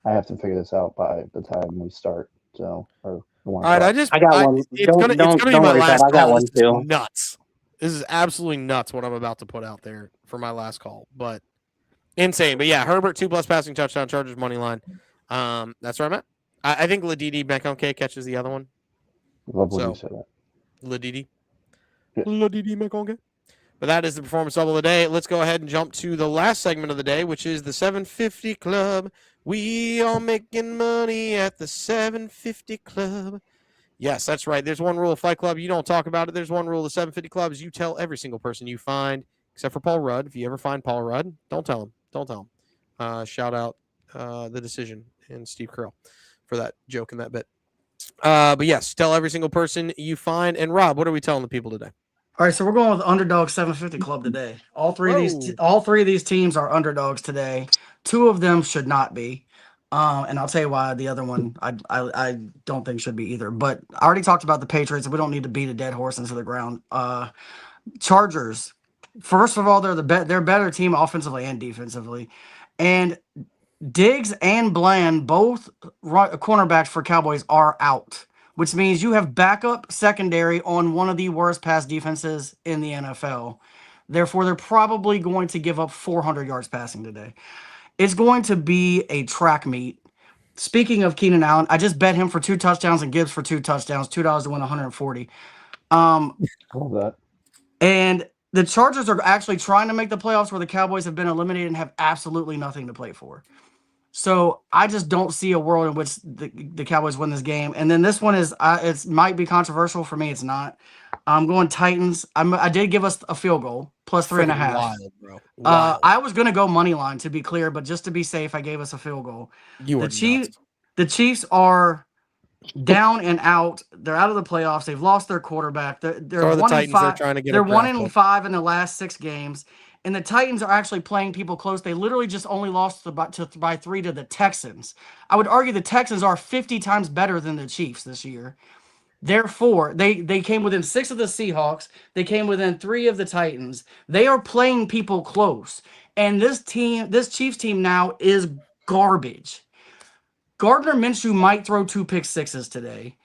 have to figure this out by the time we start. So, all right, I got one. It's gonna be my last call. I got one too. Nuts. This is absolutely nuts what I'm about to put out there for my last call, but insane. But yeah, Herbert 2+ passing touchdown, Chargers money line. That's where I'm at. I think Ladidi Mekonke catches the other one. Love when you said that. Ladidi Mekonke. But that is the performance double of the day. Let's go ahead and jump to the last segment of the day, which is the 750 Club. We are making money at the 750 Club. Yes, that's right. There's one rule of Fight Club. You don't talk about it. There's one rule of the 750 Club is you tell every single person you find, except for Paul Rudd. If you ever find Paul Rudd, don't tell him. Don't tell him. Shout out The Decision and Steve Carell for that joke and that bit. But yes, tell every single person you find. And Rob, what are we telling the people today? All right, so we're going with Underdog 750 Club today. All three of these teams are underdogs today. 2 of them should not be, and I'll tell you why. The other one I don't think should be either. But I already talked about the Patriots, and we don't need to beat a dead horse into the ground. Chargers. First of all, they're a better team offensively and defensively, and Diggs and Bland, both cornerbacks for Cowboys, are out, which means you have backup secondary on one of the worst pass defenses in the NFL. Therefore, they're probably going to give up 400 yards passing today. It's going to be a track meet. Speaking of Keenan Allen, I just bet him for 2 touchdowns and Gibbs for 2 touchdowns, $2 to win 140. Love that. And the Chargers are actually trying to make the playoffs where the Cowboys have been eliminated and have absolutely nothing to play for. So I just don't see a world in which the Cowboys win this game. And then this one is it might be controversial for me. It's not. I'm going Titans. I did give us a field goal plus 3.5. Wild, bro. Wild. I was going to go money line to be clear, but just to be safe, I gave us a field goal. The Chiefs are down and out. They're out of the playoffs. They've lost their quarterback. They're So are the 1-5. Titans. They're trying to get. They're a draft 1-5 in the last 6 games, and the Titans are actually playing people close. They literally just only lost by 3 to the Texans. I would argue the Texans are 50 times better than the Chiefs this year. Therefore, they came within 6 of the Seahawks. They came within 3 of the Titans. They are playing people close. And this Chiefs team now is garbage. Gardner Minshew might throw 2 pick sixes today.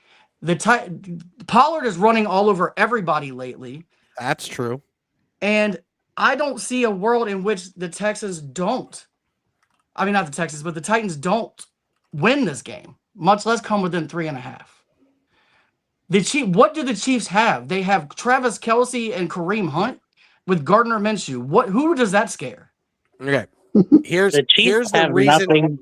Pollard is running all over everybody lately. That's true. And I don't see a world in which the Texans don't. I mean, not the Texans, but the Titans don't win this game, much less come within 3.5. What do the Chiefs have? They have Travis Kelce and Kareem Hunt with Gardner Minshew. Who does that scare? Okay. The Chiefs have nothing,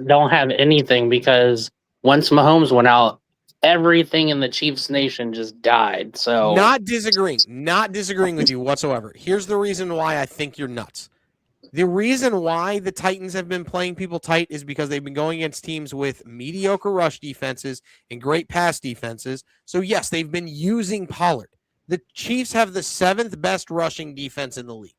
don't have anything, because once Mahomes went out, everything in the Chiefs nation just died. So not disagreeing with you whatsoever. Here's the reason why I think you're nuts. The reason why the Titans have been playing people tight is because they've been going against teams with mediocre rush defenses and great pass defenses. So, yes, they've been using Pollard. The Chiefs have the 7th best rushing defense in the league.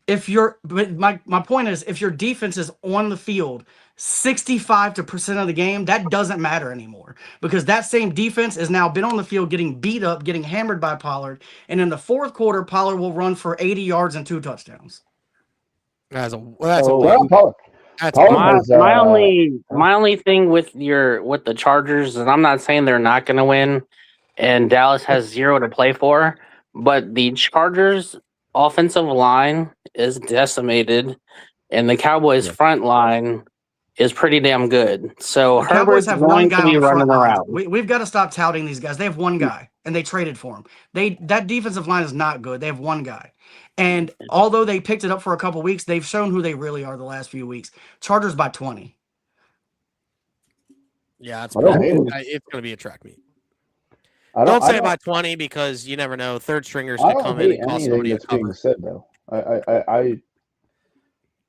My point is, if your defense is on the field 65% of the game, that doesn't matter anymore, because that same defense has now been on the field getting beat up, getting hammered by Pollard, and in the 4th quarter, Pollard will run for 80 yards and 2 touchdowns. That's my only thing with the Chargers, and I'm not saying they're not going to win, and Dallas has 0 to play for, but the Chargers offensive line is decimated, and the Cowboys front line is pretty damn good. So the Cowboys have one guy to be running around. We've got to stop touting these guys. They have one guy, and they traded for him. That defensive line is not good. They have one guy. And although they picked it up for a couple weeks, they've shown who they really are the last few weeks. Chargers by 20. Yeah, it's going to be a track meet. Don't say by 20, because you never know. Third stringers could come in and cost somebody a cover. Said, though. I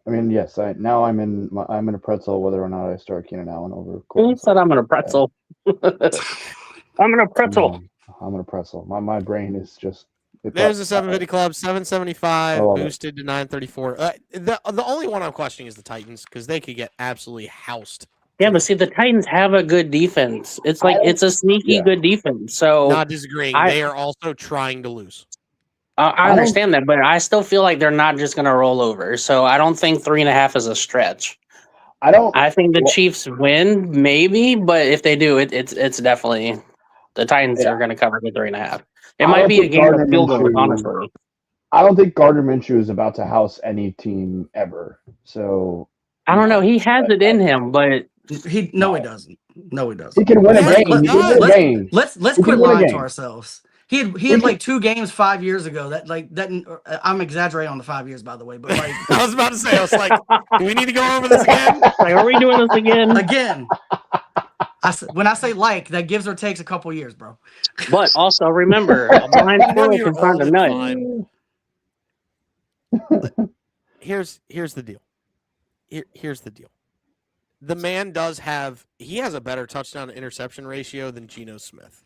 mean, yes. Now I'm in a pretzel whether or not I start Keenan Allen over. Who said I'm in a pretzel? I'm in a pretzel. I'm in a pretzel. My brain is just. There's a 750 club, 775 boosted to 934. The only one I'm questioning is the Titans, because they could get absolutely housed. Yeah, but see, the Titans have a good defense. It's like it's a sneaky good defense. So not disagreeing. They are also trying to lose. I understand that, but I still feel like they're not just going to roll over. So I don't think 3.5 is a stretch. I think the Chiefs win, maybe, but if they do, it's definitely the Titans are going to cover the 3.5. It might be a game of field goals, honestly. I don't think Gardner Minshew is about to house any team ever. So I don't know. He has it in him, but he doesn't. No, he doesn't. He can win a game. Let's quit lying to ourselves. He had like 2 games 5 years ago. That I'm exaggerating on the 5 years, by the way. But like, I was about to say, do we need to go over this again? Like, are we doing this again? Again. When I say that gives or takes a couple years, bro. But also remember, a blind squirrel can find a nut. Here's the deal. Here's the deal. The man has a better touchdown to interception ratio than Geno Smith.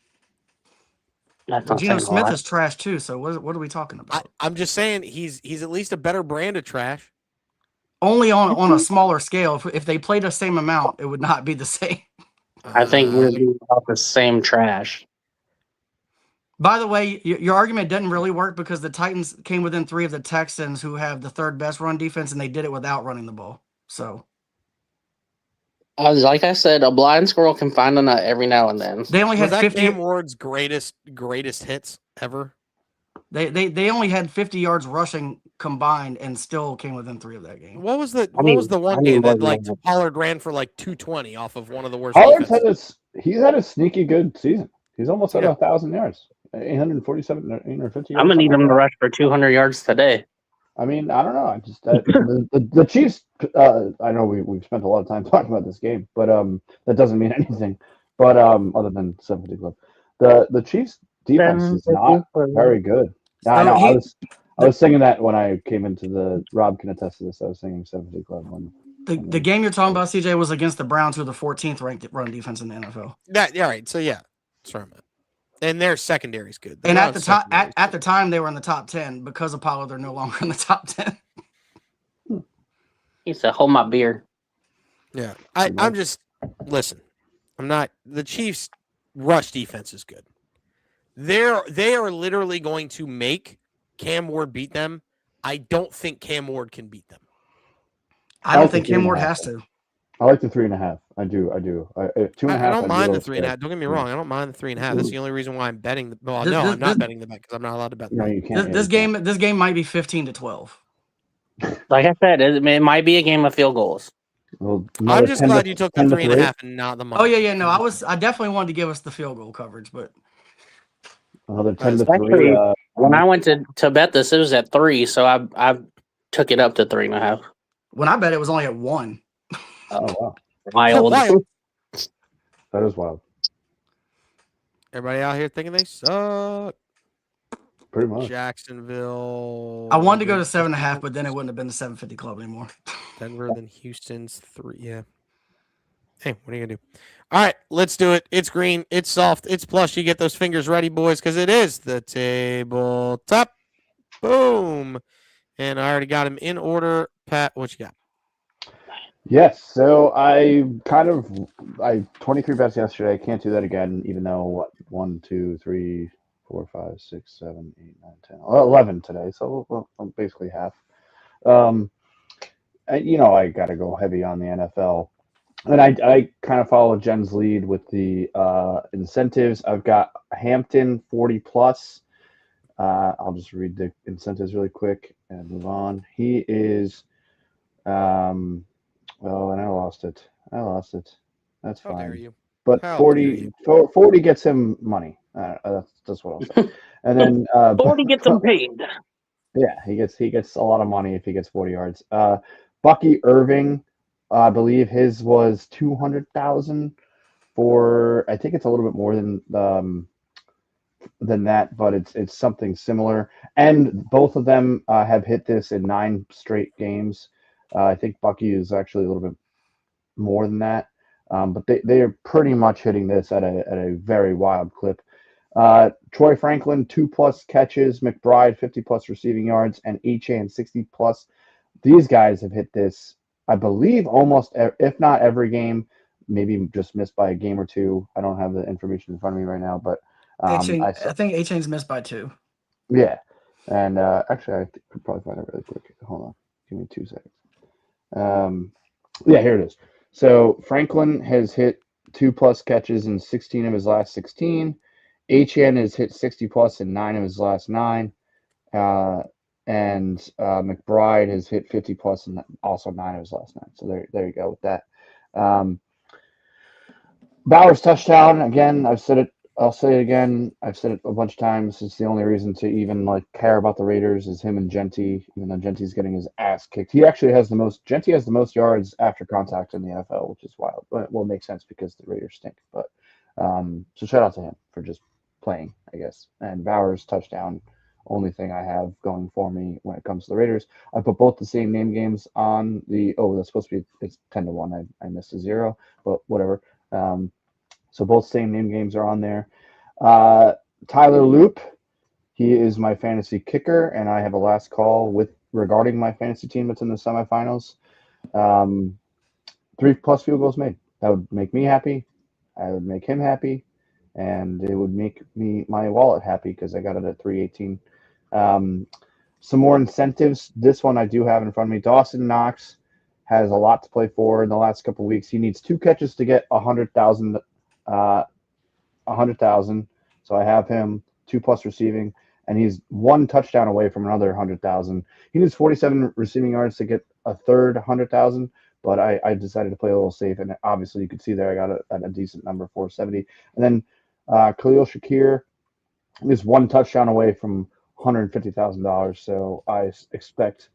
Geno Smith is trash too. So what are we talking about? I'm just saying he's at least a better brand of trash. Only on a smaller scale. If they played the same amount, it would not be the same. I think we're about the same trash. By the way, your argument doesn't really work, because the Titans came within 3 of the Texans, who have the 3rd best run defense, and they did it without running the ball. So, like I said, a blind squirrel can find a nut every now and then. They only had 50 Cam Ward's greatest hits ever. They only had 50 yards rushing combined, and still came within 3 of that game. What was the one game that Pollard ran for 220 off of one of the worst? He's had a sneaky good season. He's almost at 1,000 yards, 847, 850. I'm gonna need him to rush for 200 yards today. I mean, I don't know. I just the Chiefs. I know we've spent a lot of time talking about this game, but that doesn't mean anything. But other than 750 club, the Chiefs defense is not very good. I know. I was singing that when I came into the. Rob can attest to this. I was singing 750 club when The game you're talking about, CJ, was against the Browns, who are the 14th ranked run defense in the NFL. Right. So yeah, that's what I meant. And their secondary is good. And at the time, they were in the top 10. Because of Paulo, they're no longer in the top 10. He said, "Hold my beer." Yeah, I'm just listen. I'm not. The Chiefs' rush defense is good. They are literally going to make Cam Ward beat them. I don't think Cam Ward can beat them. I don't think Cam Ward has to. I like the 3.5. I do. 2.5. I don't mind the 3.5. Don't get me wrong. I don't mind the 3.5. That's the only reason why I'm betting. I'm not betting the bet because I'm not allowed to bet. No, you can't. This game might be 15-12. Like I said, it might be a game of field goals. Well, I'm just glad you took the 3.5 and not the money. Oh yeah. No, I definitely wanted to give us the field goal coverage, but another 10-3. When I went to bet this, it was at 3, so I took it up to 3.5. When I bet it was only at 1. Oh wow! Wild. That is wild. Everybody out here thinking they suck. Pretty much. Jacksonville. I wanted to go to 7.5, but then it wouldn't have been the 750 club anymore. Denver, then Houston's 3. Yeah. Hey, what are you gonna do? All right, let's do it. It's green. It's soft. It's plush. You get those fingers ready, boys, because it is the tabletop. Boom. And I already got him in order. Pat, what you got? Yes, so I 23 bets yesterday. I can't do that again, even though 1, 2, 3, 4, 5, 6, 7, 8, 9, 10, 11 today. So basically half. I got to go heavy on the NFL, and I kind of follow Jen's lead with the incentives. I've got Hampton 40 plus. I'll just read the incentives really quick and move on. He is. Oh, and I lost it. That's fine. How dare you? But 40 gets him money. That's what I'll say. And then 40 gets him paid. Yeah, he gets a lot of money if he gets 40 yards. Bucky Irving, I believe his was 200,000 for. I think it's a little bit more than that, but it's something similar. And both of them have hit this in 9 straight games. I think Bucky is actually a little bit more than that, but they are pretty much hitting this at a very wild clip. Troy Franklin 2+ catches, McBride 50+ receiving yards, and Achane 60+. These guys have hit this, I believe, almost if not every game, maybe just missed by a game or two. I don't have the information in front of me right now, but I think Achane's missed by 2. Yeah, and actually, I could probably find it really quick. Hold on, give me 2 seconds. Yeah, here it is. So Franklin has hit 2+ catches in 16 of his last 16. Achane has hit 60+ in 9 of his last 9. And McBride has hit 50+ in also 9 of his last 9. So there you go with that. Bowers touchdown again. I've said it. I'll say it again. I've said it a bunch of times. It's the only reason to even care about the Raiders is him and Genty, even though Genty's getting his ass kicked. He actually has the most yards after contact in the NFL, which is wild. But it makes sense because the Raiders stink. But so shout out to him for just playing, I guess. And Bowers touchdown, only thing I have going for me when it comes to the Raiders. I put both the same name games on the. Oh, that's supposed to be. It's 10-1. I missed a 0, but whatever. So both same name games are on there. Tyler Loop, he is my fantasy kicker, and I have a last call regarding my fantasy team that's in the semifinals. 3+ field goals made. That would make me happy. I would make him happy, and it would make my wallet happy because I got it at 318. Some more incentives. This one I do have in front of me. Dawson Knox has a lot to play for in the last couple of weeks. He needs 2 catches to get 100,000. 100,000. So I have him 2+ receiving, and he's 1 touchdown away from another 100,000. He needs 47 receiving yards to get a third 100,000. But I decided to play a little safe, and obviously you could see there I got a decent number, 470. And then Khalil Shakir is 1 touchdown away from $150,000. So I expect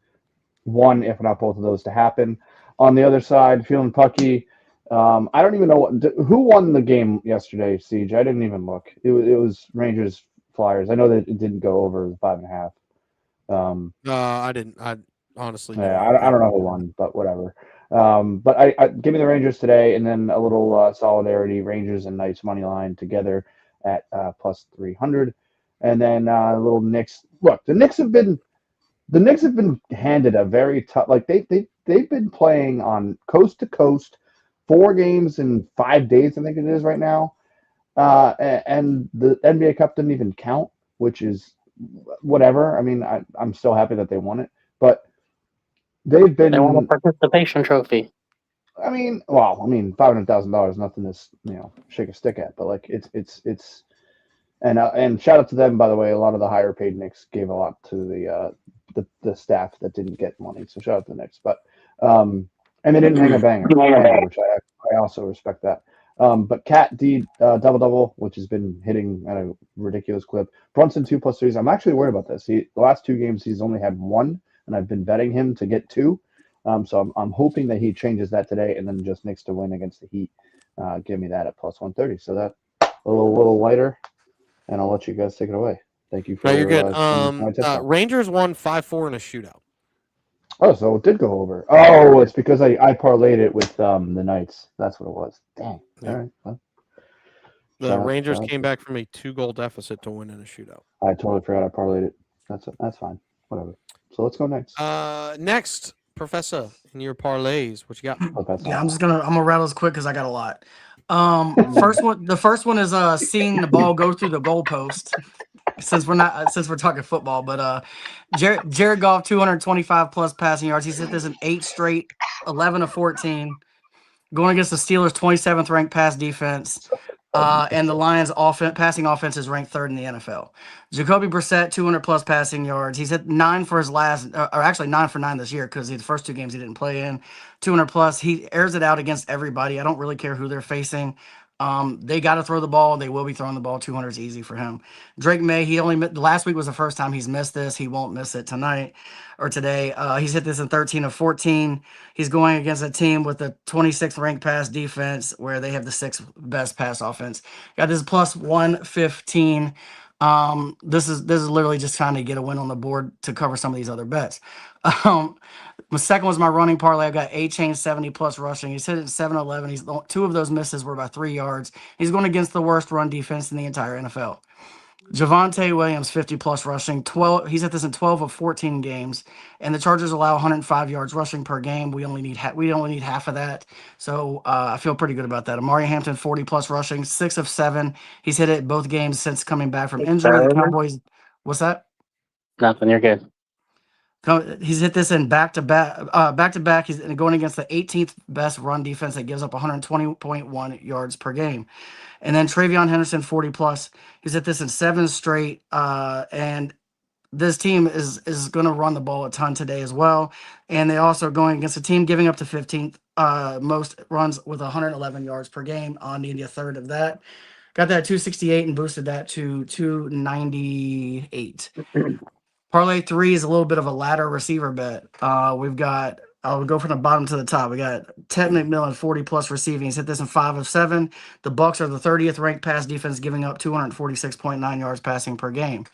one, if not both of those, to happen. On the other side, feeling pucky. I don't even know who won the game yesterday, Siege. I didn't even look. It was Rangers Flyers. I know that it didn't go over the 5.5. I didn't. I honestly. Yeah, I don't know who won, but whatever. But I give me the Rangers today, and then a little solidarity: Rangers and Knights money line together at plus 300, and then a little Knicks. Look, the Knicks have been handed a very tough. Like they've been playing on coast to coast, 4 games in 5 days. I think it is right now. And the NBA Cup didn't even count, which is whatever. I mean, I'm still happy that they won it, but they won a participation trophy. I mean, $500,000, nothing to shake a stick at, but like it's and shout out to them, by the way. A lot of the higher paid Knicks gave a lot to the staff that didn't get money, so shout out to the Knicks. But and they didn't hang a banger, which I also respect that. But Cat D double, which has been hitting at a ridiculous clip. Brunson 2+3s. I'm actually worried about this. The last 2 games he's only had 1, and I've been betting him to get 2. So I'm hoping that he changes that today, and then just Knicks to win against the Heat. Give me that at plus 130. So that a little lighter, and I'll let you guys take it away. Thank you for. No, you're good. Rangers won 5-4 in a shootout. Oh, so it did go over. Oh, it's because I parlayed it with the Knights. That's what it was. Dang. Yeah. All right. Well, the Rangers came back from a 2-goal deficit to win in a shootout. I totally forgot I parlayed it. That's fine. Whatever. So let's go next. Next, Professor, in your parlays, what you got? Yeah, I'm gonna rattle this quick because I got a lot. The first one is seeing the ball go through the goalpost. Since we're talking football, but Jared Goff 225 plus passing yards. He's hit this in 8 straight, 11 of 14, going against the Steelers' 27th ranked pass defense. And the Lions' passing offense is ranked 3rd in the NFL. Jacoby Brissett, 200 plus passing yards. He's hit 9 for his last, or actually 9 for 9 this year because the first 2 games he didn't play in. 200 plus. He airs it out against everybody. I don't really care who they're facing. They got to throw the ball. They will be throwing the ball. 200 is easy for him. Drake May, last week was the first time he's missed this. He won't miss it tonight or today. He's hit this in 13 of 14. He's going against a team with the 26th ranked pass defense where they have the 6th best pass offense. Got this plus 115. This is literally just trying to get a win on the board to cover some of these other bets. The second was my running parlay. I've got A-Chain 70 plus rushing. He's hit it 7-11. 2 of those misses were by 3 yards. He's going against the worst run defense in the entire NFL. Javonte Williams 50 plus rushing. He's hit this in 12 of 14 games, and the Chargers allow 105 yards rushing per game. We only need half of that, so I feel pretty good about that. Amari Hampton 40 plus rushing, 6 of 7. He's hit it both games since coming back from injury. The Cowboys. What's that? Nothing. You're good. He's hit this in back-to-back. He's going against the 18th best run defense that gives up 120.1 yards per game. And then Travion Henderson, 40 plus. He's hit this in 7 straight. And this team is going to run the ball a ton today as well. And they also going against a team giving up to 15th most runs with 111 yards per game. On need a third of that. Got that 268 and boosted that to 298. Parlay 3 is a little bit of a ladder receiver bet. I'll go from the bottom to the top. We got Ted McMillan, 40 plus receiving. He's hit this in 5 of 7. The Bucks are the 30th ranked pass defense, giving up 246.9 yards passing per game.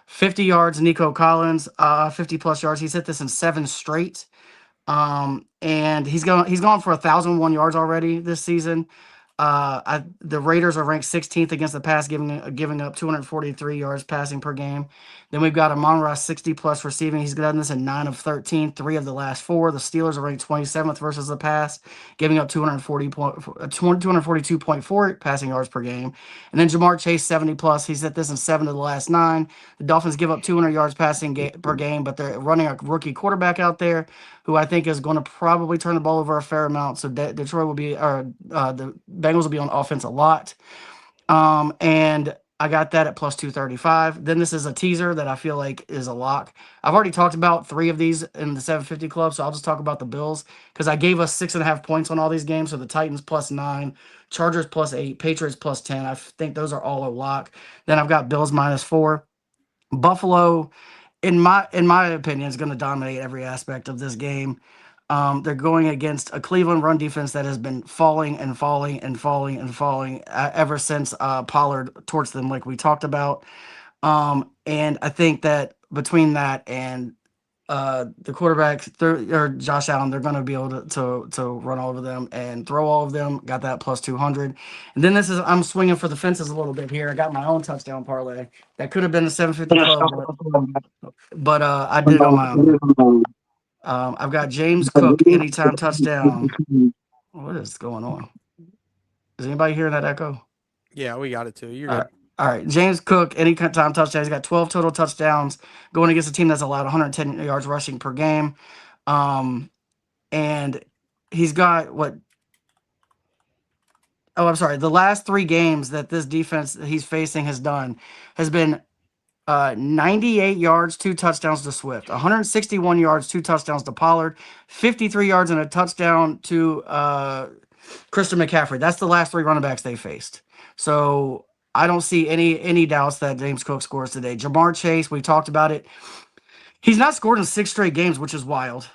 50 yards, Nico Collins, 50 plus yards. He's hit this in 7 straight. And he's gone for 1,001 yards already this season. The Raiders are ranked 16th against the pass, giving up 243 yards passing per game. Then we've got Amon-Ra 60 plus receiving. He's done this in 9 of 13, 3 of the last 4. The Steelers are ranked 27th versus the pass, giving up 242.4 passing yards per game. And then Jamar Chase 70 plus. He's hit this in 7 of the last 9. The Dolphins give up 200 yards passing per game, but they're running a rookie quarterback out there who I think is going to probably turn the ball over a fair amount. So Detroit will be, the Bengals will be on offense a lot. And I got that at plus 235. Then this is a teaser that I feel like is a lock. I've already talked about 3 of these in the 750 club, so I'll just talk about the Bills because I gave us 6.5 points on all these games. So the Titans plus 9, Chargers plus 8, Patriots plus 10. I think those are all a lock. Then I've got Bills minus 4. Buffalo, in my opinion, is going to dominate every aspect of this game. They're going against a Cleveland run defense that has been falling ever since Pollard torched them, like we talked about. And I think that between that and the quarterback or Josh Allen, they're going to be able to run all over them and throw all of them. Got that plus 200. And then I'm swinging for the fences a little bit here. I got my own touchdown parlay. That could have been a 750 club, but I did it on my own. I've got James Cook anytime touchdown. What is going on? Is anybody hearing that echo? Yeah, we got it too. You're good. All right. James Cook, anytime touchdown. He's got 12 total touchdowns going against a team that's allowed 110 yards rushing per game. And he's got what? Oh, I'm sorry. The last 3 games that this defense he's facing has been 98 yards, 2 touchdowns to Swift, 161 yards, 2 touchdowns to Pollard, 53 yards and a touchdown to Christian McCaffrey. That's the last 3 running backs they faced. So I don't see any doubts that James Cook scores today. Jamar Chase, we talked about it. He's not scored in 6 straight games, which is wild.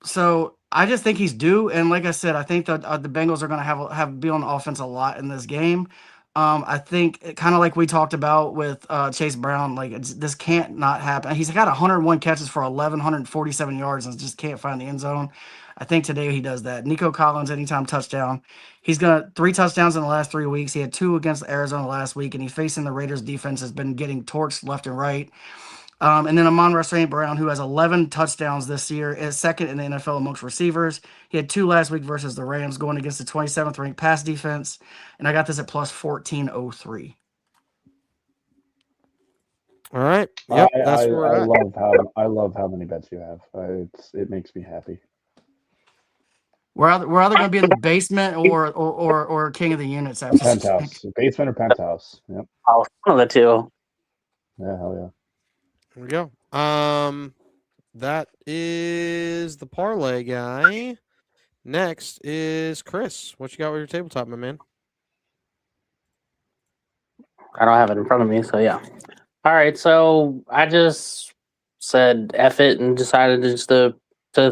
So I just think he's due. And like I said, I think that the Bengals are going to be on offense a lot in this game. I think kind of like we talked about with Chase Brown, like this can't not happen. He's got 101 catches for 1,147 yards and just can't find the end zone. I think today he does that. Nico Collins, anytime touchdown. He's got 3 touchdowns in the last 3 weeks. He had 2 against Arizona last week, and he's facing the Raiders defense has been getting torched left and right. And then Amon-Ra St. Brown, who has 11 touchdowns this year, is second in the NFL amongst receivers. He had 2 last week versus the Rams, going against the 27th ranked pass defense. And I got this at plus 1403. All right. Yep, that's where I love how many bets you have. It makes me happy. We're either going to be in the basement or king of the units after penthouse, basement or penthouse. Yep. Oh, one of the 2. Yeah, hell yeah. There we go. That is the parlay guy. Next is Chris. What you got with your tabletop, my man? I don't have it in front of me, so yeah. All right, so I just said F it and decided just to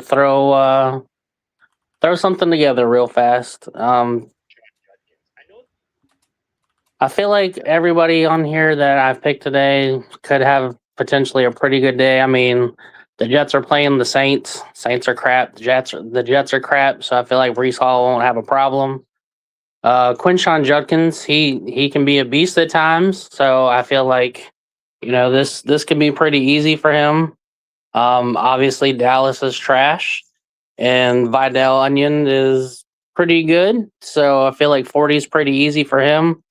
throw something together real fast. I feel like everybody on here that I've picked today could have potentially a pretty good day. I mean, the Jets are playing the Saints. Saints are crap. The Jets are crap. So I feel like Breece Hall won't have a problem. Quinshon Judkins, he can be a beast at times. So I feel like, this can be pretty easy for him. Obviously Dallas is trash, and Vidal Onion is pretty good. So I feel like 40 is pretty easy for him.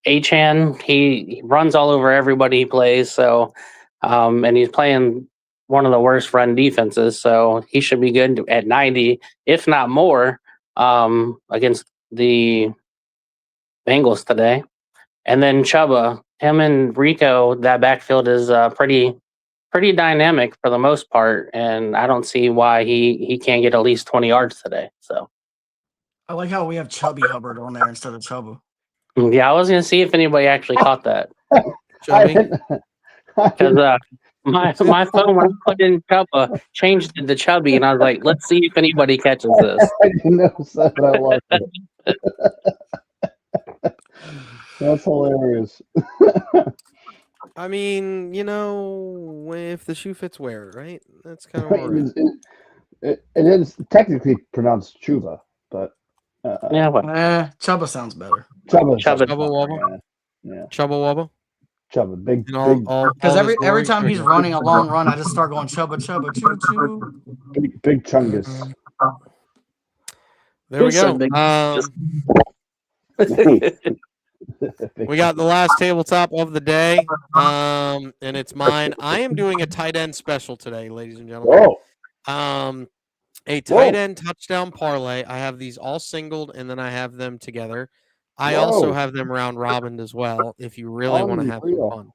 Achane, he runs all over everybody he plays. So, and he's playing one of the worst run defenses. So he should be good at 90, if not more, against the Bengals today. And then Chuba, him and Rico, that backfield is pretty dynamic for the most part, and I don't see why he can't get at least 20 yards today. So I like how we have Chubby Hubbard on there instead of Chuba. Yeah, I was gonna see if anybody actually caught that. Because my phone when I put in Chuba changed it to Chubby, and I was like, let's see if anybody catches this. I didn't notice that, but I love it. That's hilarious. I mean, if the shoe fits, wear it, right? That's kind of it is technically pronounced Chuba, but Chuba sounds better. Chubba Wobble. Yeah. Chubba Wobble. Chubba, big. Because every time he's running a long run, I just start going Chubba, choo choo. Big Chungus. There we go. We got the last tabletop of the day, and it's mine. I am doing a tight end special today, ladies and gentlemen. Whoa. A tight end touchdown parlay. I have these all singled, and then I have them together. I also have them round robin as well, if you really want to have some fun.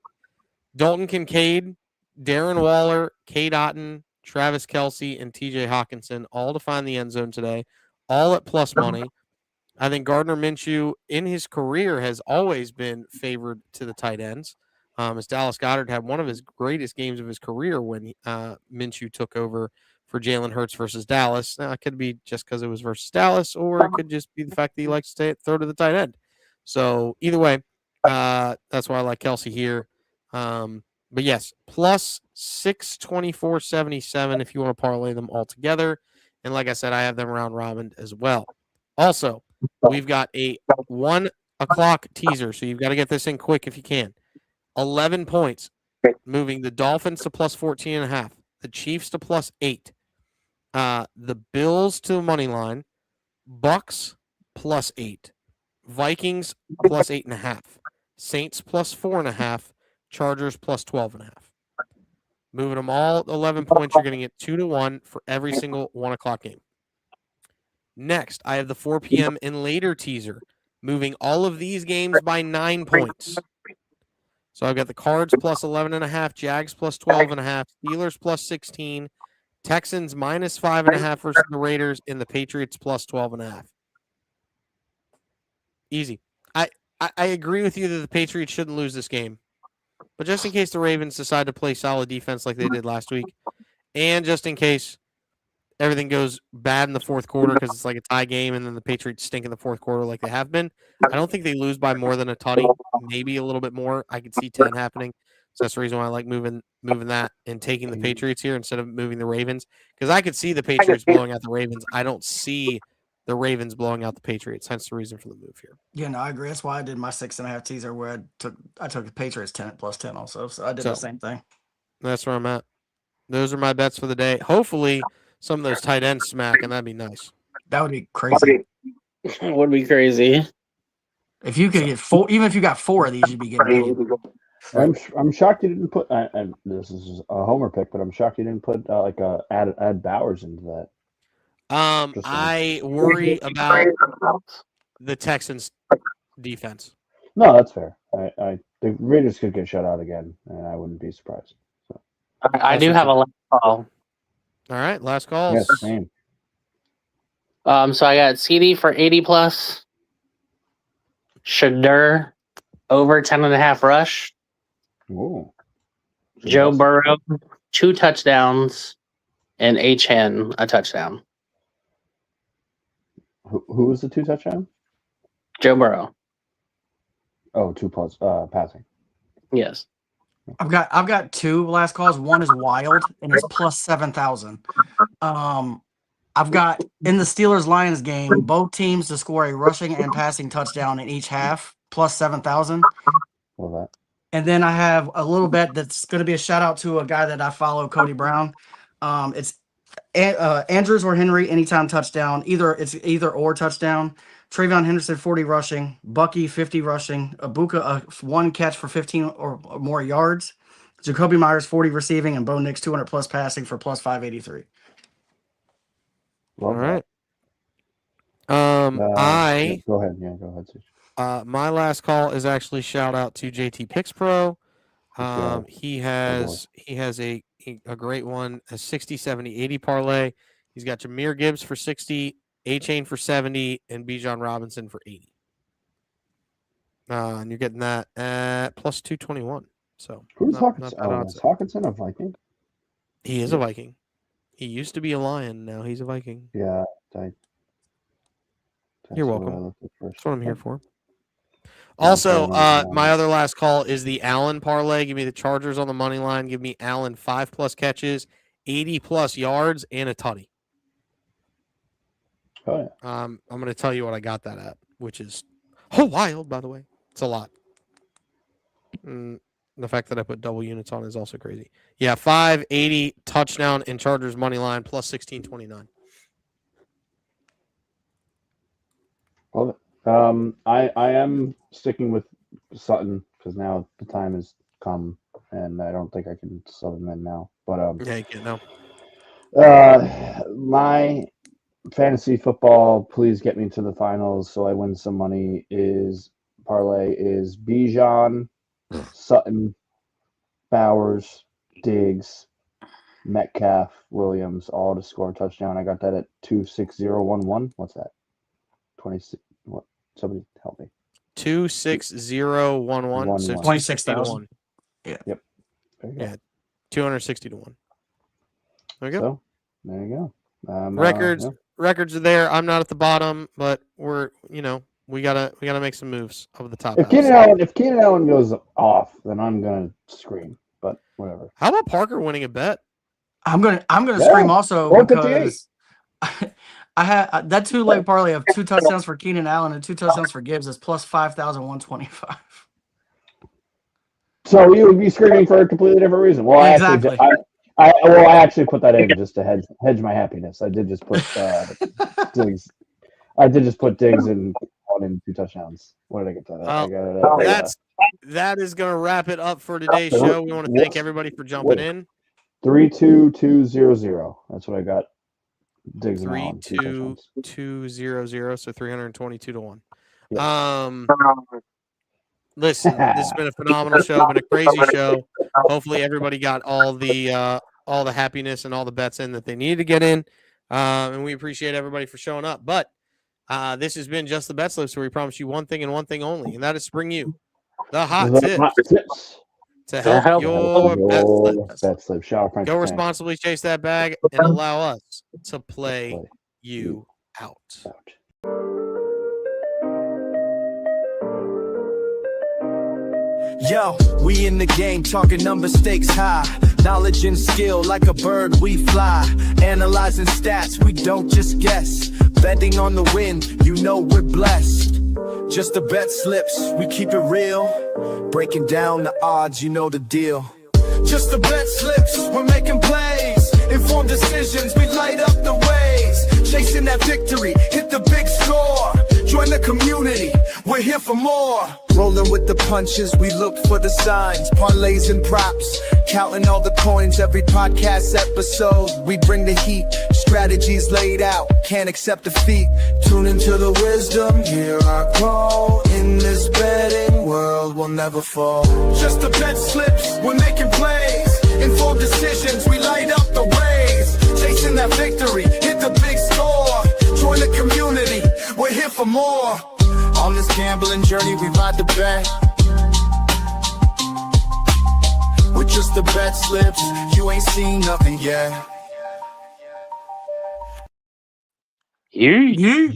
Dalton Kincaid, Darren Waller, Cade Otton, Travis Kelce, and TJ Hawkinson all to find the end zone today, all at plus money. I think Gardner Minshew in his career has always been favored to the tight ends. As Dallas Goedert had one of his greatest games of his career when Minshew took over for Jalen Hurts versus Dallas. Now, it could be just because it was versus Dallas, or it could just be the fact that he likes to throw to the tight end. So either way, that's why I like Kelce here. But yes, plus 624.77 if you want to parlay them all together. And like I said, I have them round robin as well. Also, we've got a 1 o'clock teaser, so you've got to get this in quick if you can. 11 points, moving the Dolphins to plus 14.5, the Chiefs to plus 8, the Bills to the money line, Bucks plus 8, Vikings plus 8.5, Saints plus 4.5, Chargers plus 12.5. Moving them all 11 points, you're going to get 2-1 for every single 1 o'clock game. Next, I have the 4 p.m. and later teaser, moving all of these games by 9 points. So I've got the Cards plus 11.5, Jags plus 12.5, Steelers plus 16, Texans minus 5.5 versus the Raiders, and the Patriots plus 12.5. Easy. I agree with you that the Patriots shouldn't lose this game. But just in case the Ravens decide to play solid defense like they did last week, and just in case everything goes bad in the fourth quarter because it's like a tie game and then the Patriots stink in the fourth quarter like they have been, I don't think they lose by more than a tutty, maybe a little bit more. I could see 10 happening. So that's the reason why I like moving that and taking the Patriots here instead of moving the Ravens, because I could see the Patriots blowing out the Ravens. I don't see the Ravens blowing out the Patriots. Hence the reason for the move here. Yeah, no, I agree. That's why I did my 6.5 teaser where I took the Patriots 10 plus 10 also. So I did the same thing. That's where I'm at. Those are my bets for the day. Hopefully some of those tight ends smack, and that'd be nice. That would be crazy. It would be crazy. If you could get 4, even if you got 4 of these, you'd be getting paid. I'm shocked you didn't put. And this is a homer pick, but I'm shocked you didn't put add Bowers into that. I worry about the Texans defense. No, that's fair. The Raiders could get shut out again, and I wouldn't be surprised. So. I do have a last call. All right, last calls. Yes, same. So I got CD for 80 plus. Shadur over 10.5 rush. Ooh. Joe Burrow 2 touchdowns, and H.N. a touchdown. Who was the 2 touchdown? Joe Burrow. Oh, 2 plus passing. Yes. I've got 2 last calls. One is wild and it's plus 7,000. I've got in the Steelers-Lions game, both teams to score a rushing and passing touchdown in each half, plus 7,000. Love that. And then I have a little bet that's going to be a shout out to a guy that I follow, Cody Brown. It's Andrews or Henry anytime touchdown. It's either or touchdown. Travion Henderson 40 rushing, Bucky 50 rushing, Ibuka 1 catch for 15 or more yards, Jacoby Myers 40 receiving, and Bo Nix 200 plus passing for plus 583. Love all right. Go ahead. Yeah, go ahead, Steve. My last call is actually shout out to JT Picks Pro. He has a great one, a 60, 70, 80 parlay. He's got Jahmyr Gibbs for 60, A-Chain for 70, and Bijan Robinson for 80. And you're getting that at plus 221. So who's Hawkinson? Is Hawkinson a Viking? He is a Viking. He used to be a Lion. Now he's a Viking. Yeah. You're welcome. That's what I'm here for. Also, my other last call is the Allen parlay. Give me the Chargers on the money line. Give me Allen 5+ catches, 80+ yards, and a tutty. Oh, yeah. I'm going to tell you what I got that at, which is wild, by the way. It's a lot. The fact that I put double units on is also crazy. Yeah, 580 touchdown and Chargers money line plus 1629. Love it. I am sticking with Sutton because now the time has come, and I don't think I can sub him in now. But yeah, you can now. My fantasy football, please get me to the finals so I win some money. Parlay is Bijan, Sutton, Bowers, Diggs, Metcalf, Williams, all to score a touchdown. I got that at 26011. What's that? 26. What? Somebody help me. 26011. So 26,000. Yeah. Yep. Yeah. 260 to 1. There you go. So, there you go. Records are there. I'm not at the bottom, but we're we gotta make some moves over the top. If Keenan Allen goes off, then I'm gonna scream. but whatever. How about Parker winning a bet? I'm gonna scream also because I had that 2-leg parlay of 2 touchdowns for Keenan Allen and 2 touchdowns for Gibbs is plus 5,125. So you would be screaming for a completely different reason. Well, exactly. I actually put that in just to hedge my happiness. I did just put Diggs. I did just put Diggs in 1 and 2 touchdowns. What did I get that? That is going to wrap it up for today's show. We want to thank everybody for jumping in. 32200. That's what I got. Diggs 32200. So 322 to 1. Yes. Listen, this has been a phenomenal show, been a crazy show. Hopefully everybody got all the happiness and all the bets in that they needed to get in. And we appreciate everybody for showing up. But this has been Just the BetSlips, where we promise you one thing and one thing only, and that is to bring you the hot tips to help your bet slip. Go responsibly, chase that bag, and allow us to play you out. Yo, we in the game, talking number stakes high. Knowledge and skill, like a bird we fly. Analyzing stats, we don't just guess. Betting on the win, you know we're blessed. Just the bet slips, we keep it real. Breaking down the odds, you know the deal. Just the bet slips, we're making plays. Informed decisions, we light up the ways. Chasing that victory, hit the big score. Join the community, we're here for more. Rolling with the punches, we look for the signs. Parlays and props, counting all the coins. Every podcast episode, we bring the heat. Strategies laid out, can't accept defeat. Tune into the wisdom, hear our call. In this betting world, we'll never fall. Just the bet slips, we're making plays. Informed decisions, we light up the ways. Chasing that victory, hit the big score. Join the community, we're here for more. On this gambling journey, we ride the bet. With just the bet slips, you ain't seen nothing yet. You